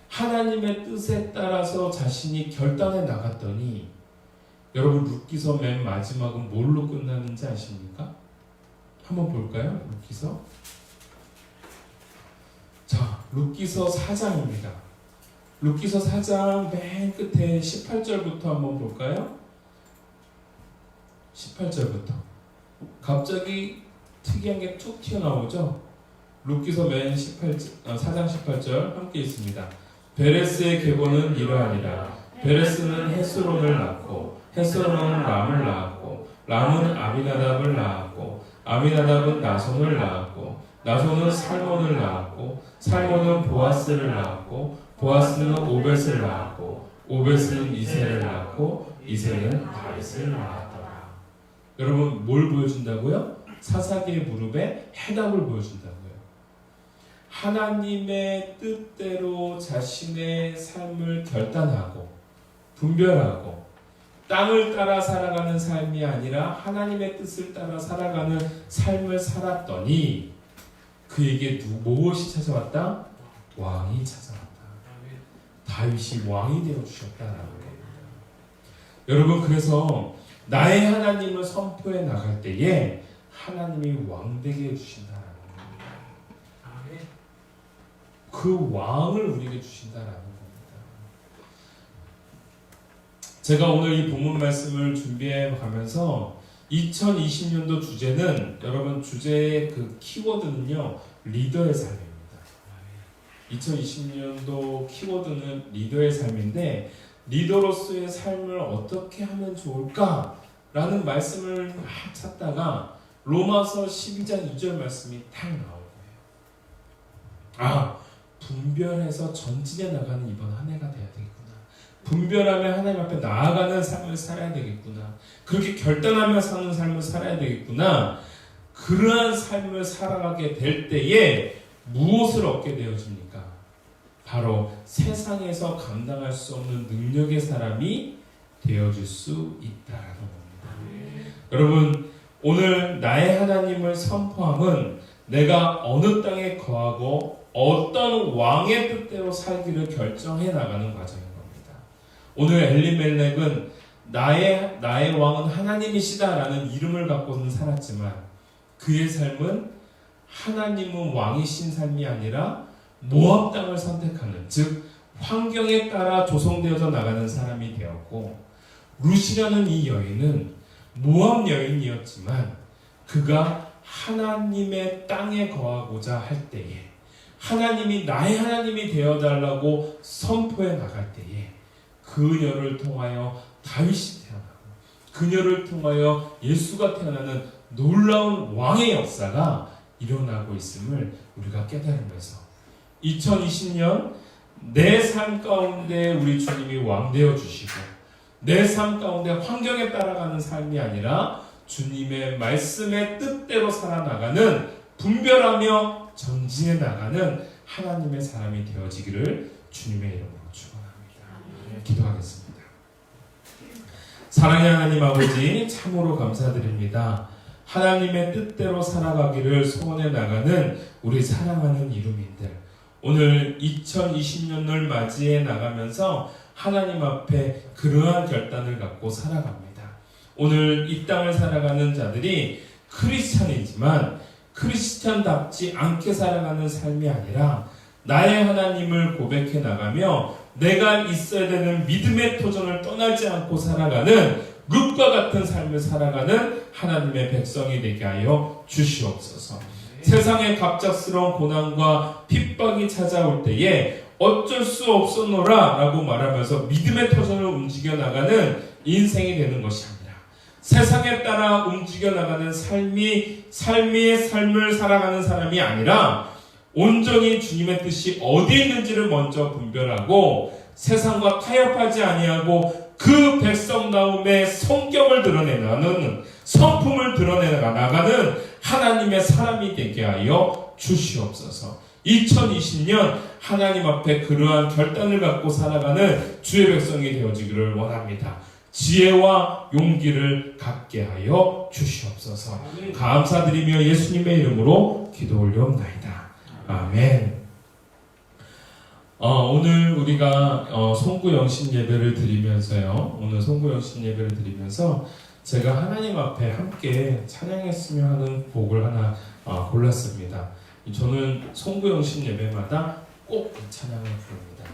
하나님의 뜻에 따라서 자신이 결단해 나갔더니, 여러분, 룻기서 맨 마지막은 뭘로 끝나는지 아십니까? 한번 볼까요? 룻기서. 자, 룻기서 4장입니다. 룻기서 4장 맨 끝에 18절부터 한번 볼까요? 18절부터. 갑자기 특이한 게 툭 튀어나오죠? 룻기서 맨 4장 18절 함께 있습니다. 베레스의 계보는 이러하니라. 베레스는 헤스론을 낳고 헤스론은 람을 낳았고 람은 아미나답을 낳았고 아미나답은 나손을 낳았고 나손은 살몬을 낳았고 살몬은 보아스를 낳았고 보아스는 오벳을 낳았고 오벳은 이새를 낳고 이새는 다윗을 낳았더라. 여러분 뭘 보여준다고요? 사사기의 무릎에 해답을 보여준다고요. 하나님의 뜻대로 자신의 삶을 결단하고 분별하고 땅을 따라 살아가는 삶이 아니라 하나님의 뜻을 따라 살아가는 삶을 살았더니 그에게 무엇이 찾아왔다? 왕이 찾아왔다. 다윗이 왕이 되어주셨다라는 겁니다. 여러분 그래서 나의 하나님을 선포해 나갈 때에 하나님이 왕되게 해주신다라는 겁니다. 그 왕을 우리에게 주신다라는 겁니다. 제가 오늘 이 본문 말씀을 준비해 가면서 2020년도 주제는 여러분 주제의 그 키워드는요 리더의 삶입니다. 2020년도 키워드는 리더의 삶인데 리더로서의 삶을 어떻게 하면 좋을까라는 말씀을 막 찾다가 로마서 12장 2절 말씀이 탁 나올 거예요. 분별해서 전진해 나가는 이번 한 해가 돼야 되겠구나. 분별하며 하나님 앞에 나아가는 삶을 살아야 되겠구나. 그렇게 결단하며 사는 삶을 살아야 되겠구나. 그러한 삶을 살아가게 될 때에 무엇을 얻게 되어집니까? 바로 세상에서 감당할 수 없는 능력의 사람이 되어줄 수 있다라는 겁니다. 여러분 오늘 나의 하나님을 선포함은 내가 어느 땅에 거하고 어떤 왕의 뜻대로 살기를 결정해 나가는 과정인 겁니다. 오늘 엘리멜렉은 나의 왕은 하나님이시다라는 이름을 갖고는 살았지만 그의 삶은 하나님은 왕이신 삶이 아니라 모압 땅을 선택하는 즉 환경에 따라 조성되어져 나가는 사람이 되었고 룻이라는 이 여인은 모압 여인이었지만 그가 하나님의 땅에 거하고자 할 때에 하나님이 나의 하나님이 되어달라고 선포해 나갈 때에 그녀를 통하여 다윗이 태어나고 그녀를 통하여 예수가 태어나는 놀라운 왕의 역사가 일어나고 있음을 우리가 깨달으면서 2020년 내 삶 가운데 우리 주님이 왕 되어 주시고 내 삶 가운데 환경에 따라가는 삶이 아니라 주님의 말씀의 뜻대로 살아나가는 분별하며 전진해 나가는 하나님의 사람이 되어지기를 주님의 이름으로 축원합니다. 기도하겠습니다. 사랑의 하나님 아버지 참으로 감사드립니다. 하나님의 뜻대로 살아가기를 소원해 나가는 우리 사랑하는 이루민들 오늘 2020년을 맞이해 나가면서 하나님 앞에 그러한 결단을 갖고 살아갑니다. 오늘 이 땅을 살아가는 자들이 크리스찬이지만 크리스찬답지 않게 살아가는 삶이 아니라 나의 하나님을 고백해 나가며 내가 있어야 되는 믿음의 토전을 떠나지 않고 살아가는 룻과 같은 삶을 살아가는 하나님의 백성이 되게 하여 주시옵소서. 세상의 갑작스러운 고난과 핍박이 찾아올 때에 어쩔 수 없었노라 라고 말하면서 믿음의 터전을 움직여 나가는 인생이 되는 것이 아니라 세상에 따라 움직여 나가는 삶의 삶을 살아가는 사람이 아니라 온전히 주님의 뜻이 어디 있는지를 먼저 분별하고 세상과 타협하지 아니하고 그 백성다움의 성격을 드러내는 성품을 드러내 나가는 하나님의 사람이 되게 하여 주시옵소서. 2020년 하나님 앞에 그러한 결단을 갖고 살아가는 주의 백성이 되어지기를 원합니다. 지혜와 용기를 갖게 하여 주시옵소서. 감사드리며 예수님의 이름으로 기도 올려옵나이다. 아멘. 오늘 우리가 송구영신 예배를 드리면서요. 오늘 송구영신 예배를 드리면서 제가 하나님 앞에 함께 찬양했으면 하는 곡을 하나 골랐습니다. 저는 송구영신 예배마다 꼭 이 찬양을 부릅니다.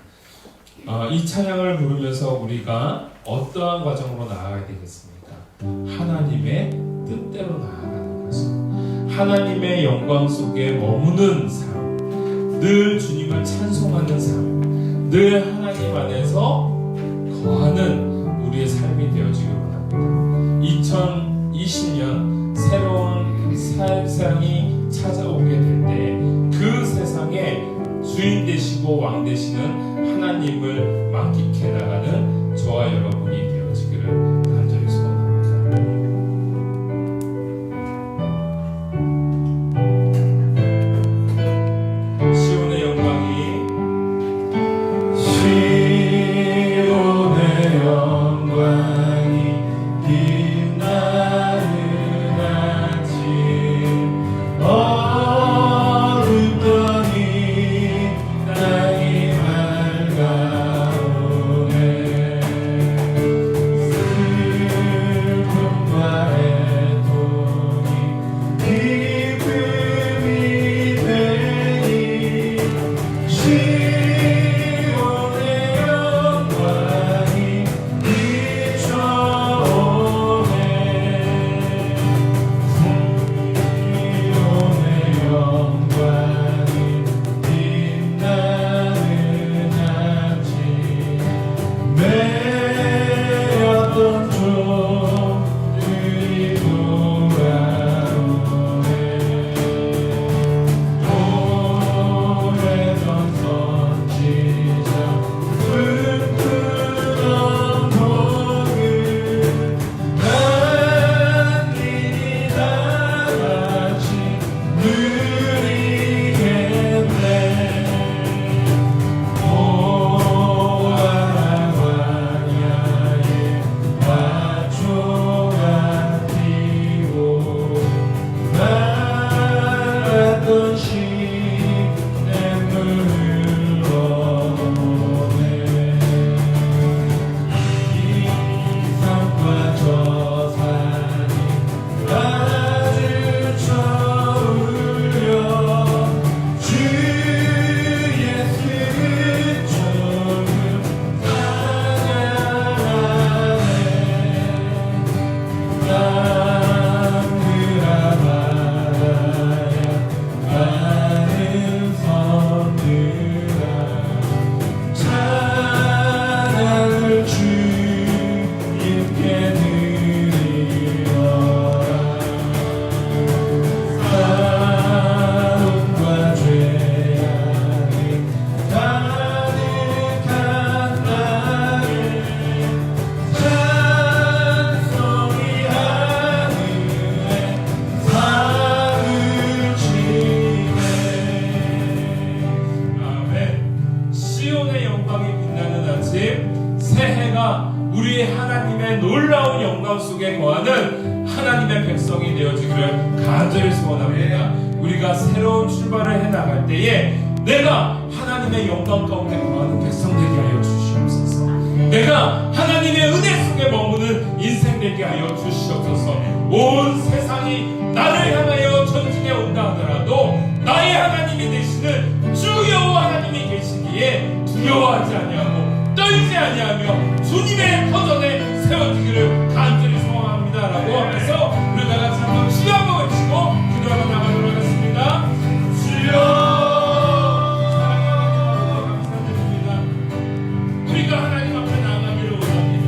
이 찬양을 부르면서 우리가 어떠한 과정으로 나아가야 되겠습니까? 하나님의 뜻대로 나아가는 것입니다. 하나님의 영광 속에 머무는 삶, 늘 주님을 찬송하는 삶, 늘 하나님 안에서 거하는 우리의 삶이 되어지길 원합니다. 2020년 새로운 세상이 찾아오게 될 때 그 세상에 주인 되시고 왕 되시는 하나님을 만끽해 나가는 저와 여러분이 되어지기를 간절히 소원합니다. 시온의 영광이 시온의 영광이 빛나는 아침 어둡더니 땅이 맑아오네 슬픔과 애통이 기쁨이 되니 시온의 영광이 비춰오네 시온의 영광이 빛나는 아침 매였던 종들이 돌아오네 오래전 선지자 불끄던 독을 난 일이 다같이 누리겠네 모아라 광야에 마초가 피고 말았던 시냇물 흘러오네 이 산과 저 산이 마주쳐 울려 주의 승천을 찬양하네 땅들아 바다야 많은 섬들아 찬양을 주님께 드리어라 싸움과 죄악이 가득한 땅에 찬송이 하늘에 상을 치네 아멘. 시온의 영광이 빛나는 아침 새해가 우리 하나님의 놀라운 영광 속에 거하는 하나님의 백성이 되어지기를 간절히 소원합니다. 우리가 새로운 출발을 해나갈 때에 내가 하나님의 영광 가운데 거하는 백성 되게 하여 주시옵소서. 내가 하나님의 은혜 속에 머무는 인생 되게 하여 주시옵소서. 온 세상이 나를 향하여 전진해 온다 하더라도 나의 하나님이 되시는 주 여호와 하나님이 계시기에 두려워하지 아니하고 떨지 아니하며 주님의 터전에 세워지기를 간절히 소원합니다 라고 하면서 우리 다 같이 한번 주여 한번 외치고 기도하러 나가도록 하겠습니다. 주여 감사드립니다. 우리가 하나님 앞에 나가기를 원합니다.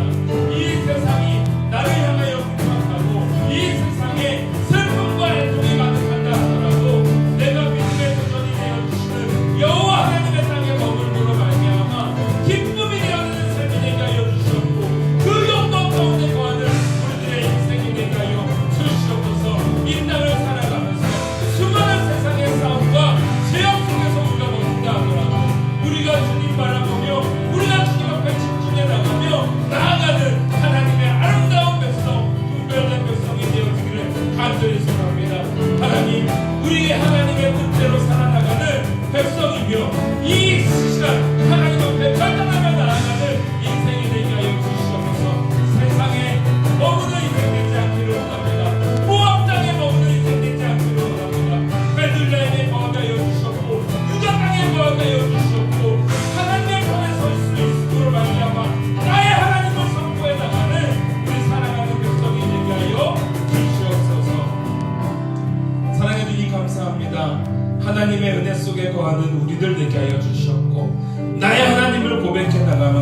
이 세상이 나를 향하여 공격하고 이 세상에 슬픔과 애통이 가득한다 하더라도 내가 믿음의 도전이 되어주시는 여호와 하나님의 땅에 머물므로 말미암아 기쁨이 되어지는 삶이 되게 하여 주시옵고 그 영광 가운데 거하는 우리들의 인생이 되게 하여 주시옵소서. 이 땅을 살아가면서 수많은 세상의 싸움과 죄악 속에서 우리가 머문다 하더라도 우리가 주님 바라보며 우리가 주님 앞에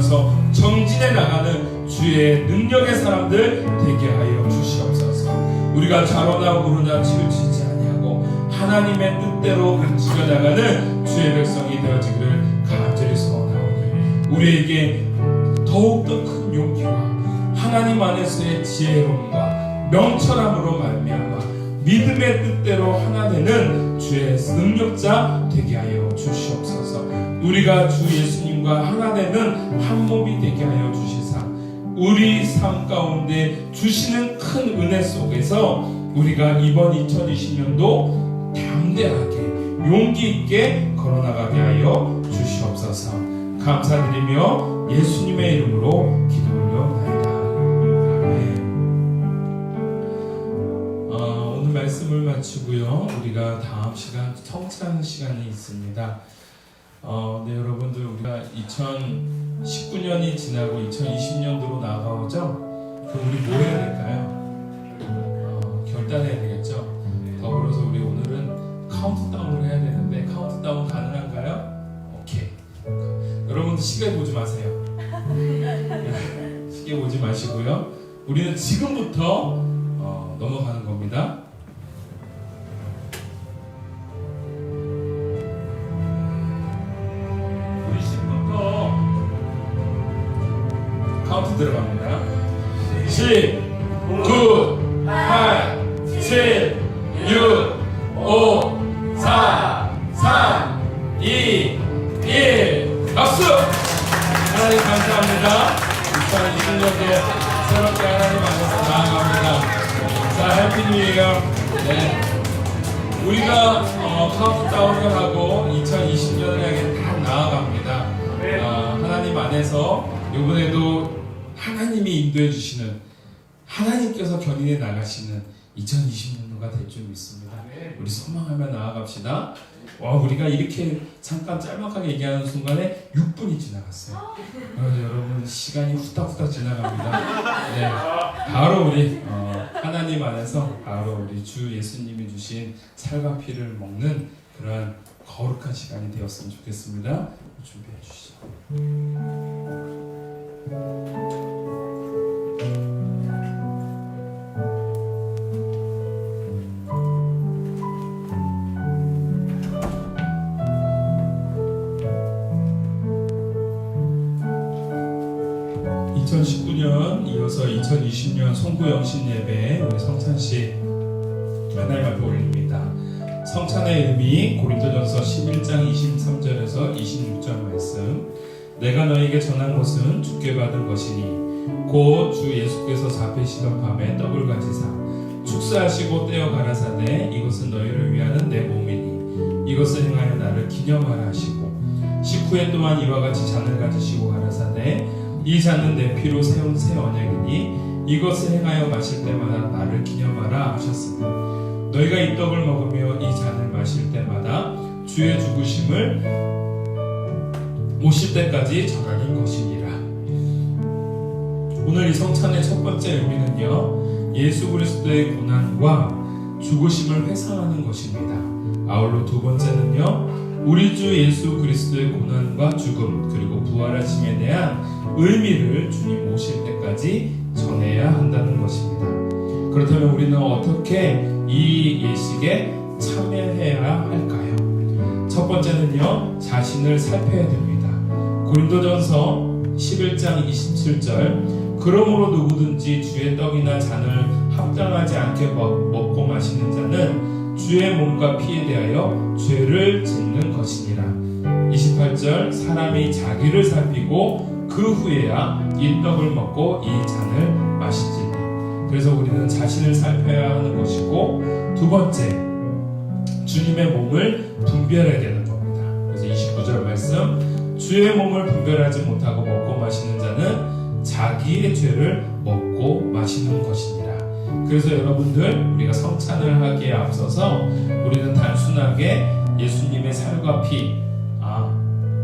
나가면서 정진해 나가는 주의 능력의 사람들 되게 하여 주시옵소서. 우리가 좌로나 우로나 치우치지 아니하고 하나님의 뜻대로 움직여 나가는 주의 백성이 되어지기를 간절히 소원하오니 우리에게 더욱더 큰 용기와 하나님 안에서의 지혜로움과 명철함으로 말미암아 믿음의 뜻대로 하나 되는 주의 능력자 되게 하여 주시옵소서. 우리가 주 예수님과 하나 되는 한 몸이 되게 하여 주시사 우리 삶 가운데 주시는 큰 은혜 속에서 우리가 이번 2020년도 담대하게 용기 있게 걸어나가게 하여 주시옵소서. 감사드리며 예수님의 이름으로 기도 올려나이다. 아멘. 오늘 말씀을 마치고요. 우리가 다음 시간 성찬 시간이 있습니다. 네, 여러분들 우리가 2019년이 지나고 2020년도로 나아가오죠. 그럼 우리 뭐 해야 될까요? 결단해야 되겠죠. 더불어서 우리 오늘은 카운트다운을 해야 되는데 카운트다운 가능한가요? 오케이. 여러분들 시계 보지 마세요. 시계 보지 마시고요. 우리는 지금부터 넘어가는 겁니다. 우리 10부터 카운트 들어갑니다. 10, 9, 8, 7, 6, 5, 4, 3, 2, 1. 박수! 하나님 감사합니다. 2020년도에 새롭게 하나님 안에서 나아갑니다. 자, 해피 뉴 이어. 네. 우리가 카운트다운을 하고 2020년을 향해 다 나아갑니다. 하나님 안에서 이번에도 하나님이 인도해 주시는 하나님께서 견인해 나가시는 2020년도가 될 줄 믿습니다. 우리 소망하며 나아갑시다. 우리가 이렇게 잠깐 짤막하게 얘기하는 순간에 6분이 지나갔어요. 여러분 시간이 후딱후딱 지나갑니다. 네, 바로 우리 하나님 안에서 바로 우리 주 예수님이 주신 살과 피를 먹는 그러한 거룩한 시간이 되었으면 좋겠습니다. 준비해 주시죠. 2019년 이어서 2020년 송구영신 예배 우리 성찬식 하나님 앞에 올립니다. 성찬의 의미 고린도전서 11장 23절에서 26절 말씀. 내가 너에게 전한 것은 주께 받은 것이니 곧 주 예수께서 잡히시던 밤에 떡을 가지사 축사하시고 떼어 가라사대 이것은 너희를 위하는 내 몸이니 이것을 행하여 나를 기념하라 하시고 식후에 또한 이와 같이 잔을 가지시고 가라사대 이 잔은 내 피로 세운 새 언약이니 이것을 행하여 마실 때마다 나를 기념하라 하셨으니 너희가 이 떡을 먹으며 이 잔을 마실 때마다 주의 죽으심을 오실 때까지 전하는 것이니라. 오늘 이 성찬의 첫 번째 의미는요, 예수 그리스도의 고난과 죽으심을 회상하는 것입니다. 아울러 두 번째는요, 우리 주 예수 그리스도의 고난과 죽음 그리고 부활하심에 대한 의미를 주님 오실 때까지 전해야 한다는 것입니다. 그렇다면 우리는 어떻게 이 예식에 참여해야 할까요? 첫 번째는요, 자신을 살펴야 됩니다. 고린도전서 11장 27절 그러므로 누구든지 주의 떡이나 잔을 합당하지 않게 먹고 마시는 자는 주의 몸과 피에 대하여 죄를 짓는 것이니라. 28절 사람이 자기를 살피고 그 후에야 이 떡을 먹고 이 잔을 마시지. 그래서 우리는 자신을 살펴야 하는 것이고, 두 번째 주님의 몸을 분별해야 되는 겁니다. 그래서 29절 말씀 주의 몸을 분별하지 못하고 먹고 마시는 자는 자기의 죄를 먹고 마시는 것이니라. 그래서 여러분들 우리가 성찬을 하기에 앞서서 우리는 단순하게 예수님의 살과 피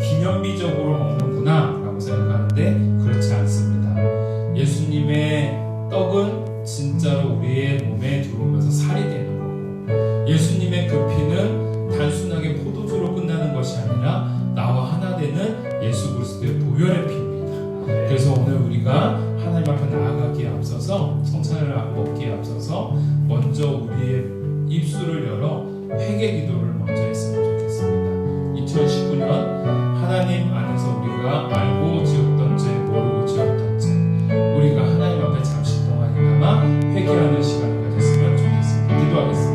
기념비적으로 먹는구나 라고 생각하는데 그렇지 않습니다. 예수님의 떡은 진짜로 우리의 몸에 들어오면서 살이 되는 거고, 예수님의 그 피는 단순하게 포도주로 끝나는 것이 아니라 나와 하나 되는 예수 그리스도의 보혈의 피입니다. 그래서 오늘 우리가 하나님 앞에 나아가기에 앞서서 성찬을 먹기에 앞서서 먼저 우리의 입술을 열어 회개 기도를 먼저 했으면 좋겠습니다. 2019년 하나님 안에서 우리가 알고 지었던지 모르고 지었던지 우리가 하나님 앞에 잠시 동안이나마 회개하는 시간을 가졌으면 좋겠습니다. 기도하겠습니다.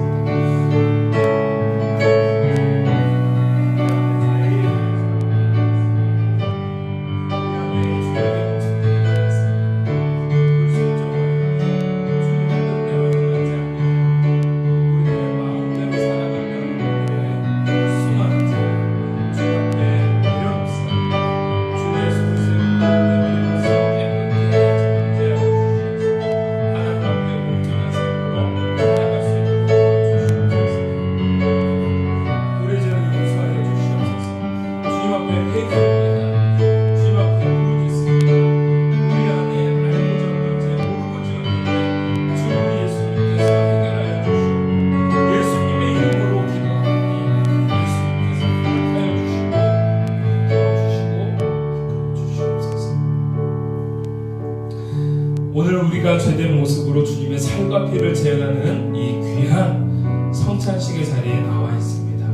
오늘 우리가 죄된 모습으로 주님의 살과 피를 재현하는 이 귀한 성찬식의 자리에 나와 있습니다.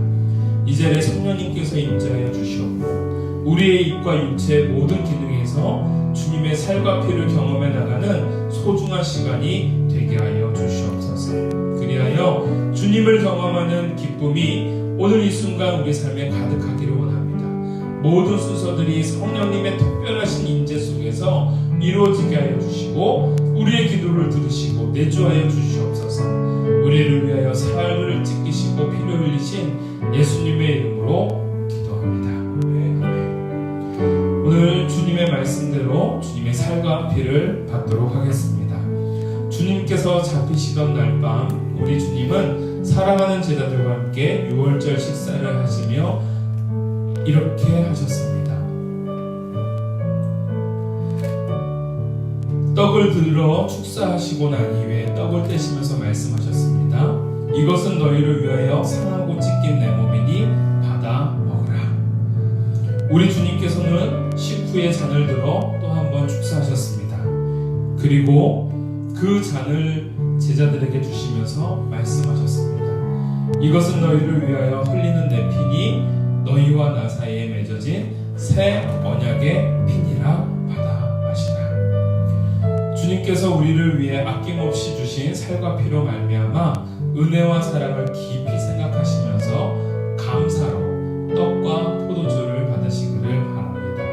이 자리에 성령님께서 임재하여 주시옵고 우리의 입과 육체의 모든 기능에서 주님의 살과 피를 경험해 나가는 소중한 시간이 되게 하여 주시옵소서. 그리하여 주님을 경험하는 기쁨이 오늘 이 순간 우리 삶에 가득하기를 원합니다. 모든 순서들이 성령님의 특별하신 임재 속에서 이루어지게 하여 주시고 우리의 기도를 들으시고 내주하여 주시옵소서. 우리를 위하여 살을 찢기시고 피를 흘리신 예수님의 이름으로 기도합니다. 아멘. 오늘 주님의 말씀대로 주님의 살과 피를 받도록 하겠습니다. 주님께서 잡히시던 날 밤 우리 주님은 사랑하는 제자들과 함께 유월절 식사를 하시며 이렇게 하셨습니다. 떡을 들어 축사하시고 난 이후에 떡을 떼시면서 말씀하셨습니다. 이것은 너희를 위하여 상하고 찢긴 내 몸이니 받아 먹으라. 우리 주님께서는 식후에 잔을 들어 또 한 번 축사하셨습니다. 그리고 그 잔을 제자들에게 주시면서 말씀하셨습니다. 이것은 너희를 위하여 흘리는 내 피니 너희와 나 사이에 맺어진 새 언약의 피니라 받아 마시라. 주님께서 우리를 위해 아낌없이 주신 살과 피로 말미암아 은혜와 사랑을 깊이 생각하시면서 감사로 떡과 포도주를 받으시기를 바랍니다.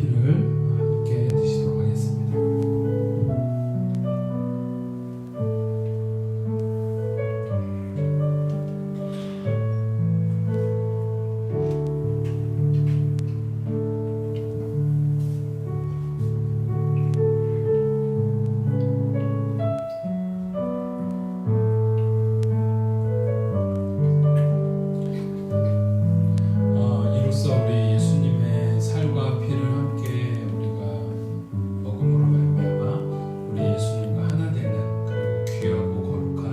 피를 함께 드시도록 하겠습니다. 이로써 우리 예수님의 살과 피를 함께 우리가 먹음으로 말미암아 우리 예수님과 하나 되는 그리고 귀하고 거룩한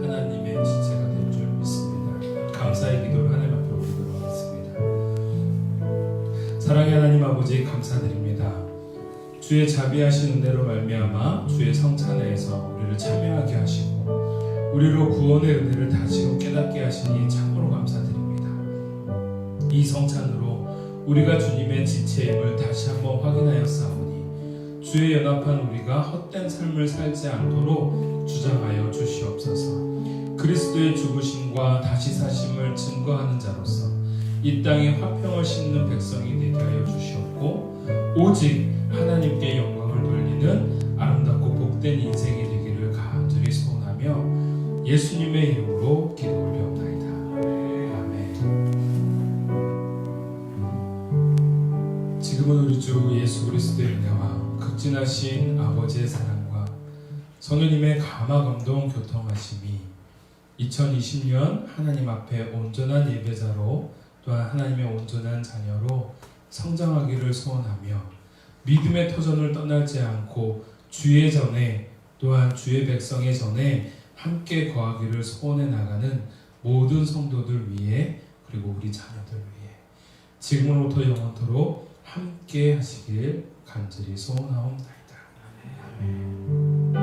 하나님의 지체가 될 줄 믿습니다. 감사의 기도를 하나님 앞에 올리도록 하겠습니다. 사랑의 하나님 아버지 감사드립니다. 주의 자비하신 은혜로 말미암아 주의 성찬회에서 우리를 참여하게 하시고 우리로 구원의 은혜를 다시금 깨닫게 하시니 참으로 감사드립니다. 이 성찬으로 우리가 주님의 지체임을 다시 한번 확인하여 싸우니 주의 연합한 우리가 헛된 삶을 살지 않도록 주장하여 주시옵소서. 그리스도의 죽으심과 다시 사심을 증거하는 자로서 이 땅에 화평을 심는 백성이 되게 하여 주시옵고 오직 하나님께 영광을 돌리는 아름답고 복된 인생이 되기를 간절히 소원하며 예수님의 이름으로 기도 올려옵나이다. 아멘. 지금은 우리 주 예수 그리스도의 은혜와 극진하신 아버지의 사랑과 성령님의 감화감동 교통하심이 2020년 하나님 앞에 온전한 예배자로 또한 하나님의 온전한 자녀로 성장하기를 소원하며 믿음의 터전을 떠나지 않고 주의 전에 또한 주의 백성의 전에 함께 거하기를 소원해 나가는 모든 성도들 위해 그리고 우리 자녀들 위해 지금으로부터 영원토록 함께 하시길 간절히 소원하옵나이다. 아멘.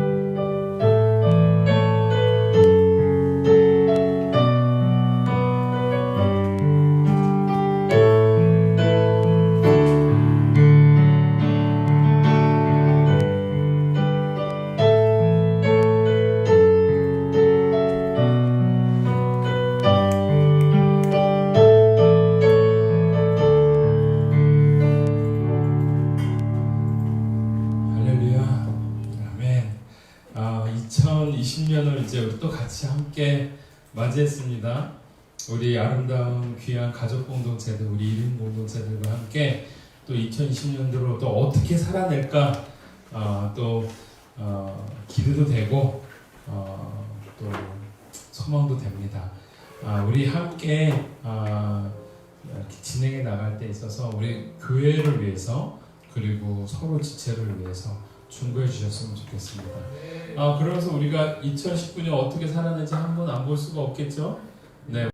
할렐루야. 아멘. 2020년을 이제 우리 또 같이 함께 맞이했습니다. 우리 아름다운 귀한 가족 공동체들, 우리 이름 공동체들과 함께 또 2020년도로 또 어떻게 살아낼까 기대도 되고 또 소망도 됩니다. 우리 함께 이렇게 진행해 나갈 때 있어서 우리 교회를 위해서 그리고 서로 지체를 위해서 중보해 주셨으면 좋겠습니다. 그러면서 우리가 2019년 어떻게 살았는지 한 번 안 볼 수가 없겠죠? 네.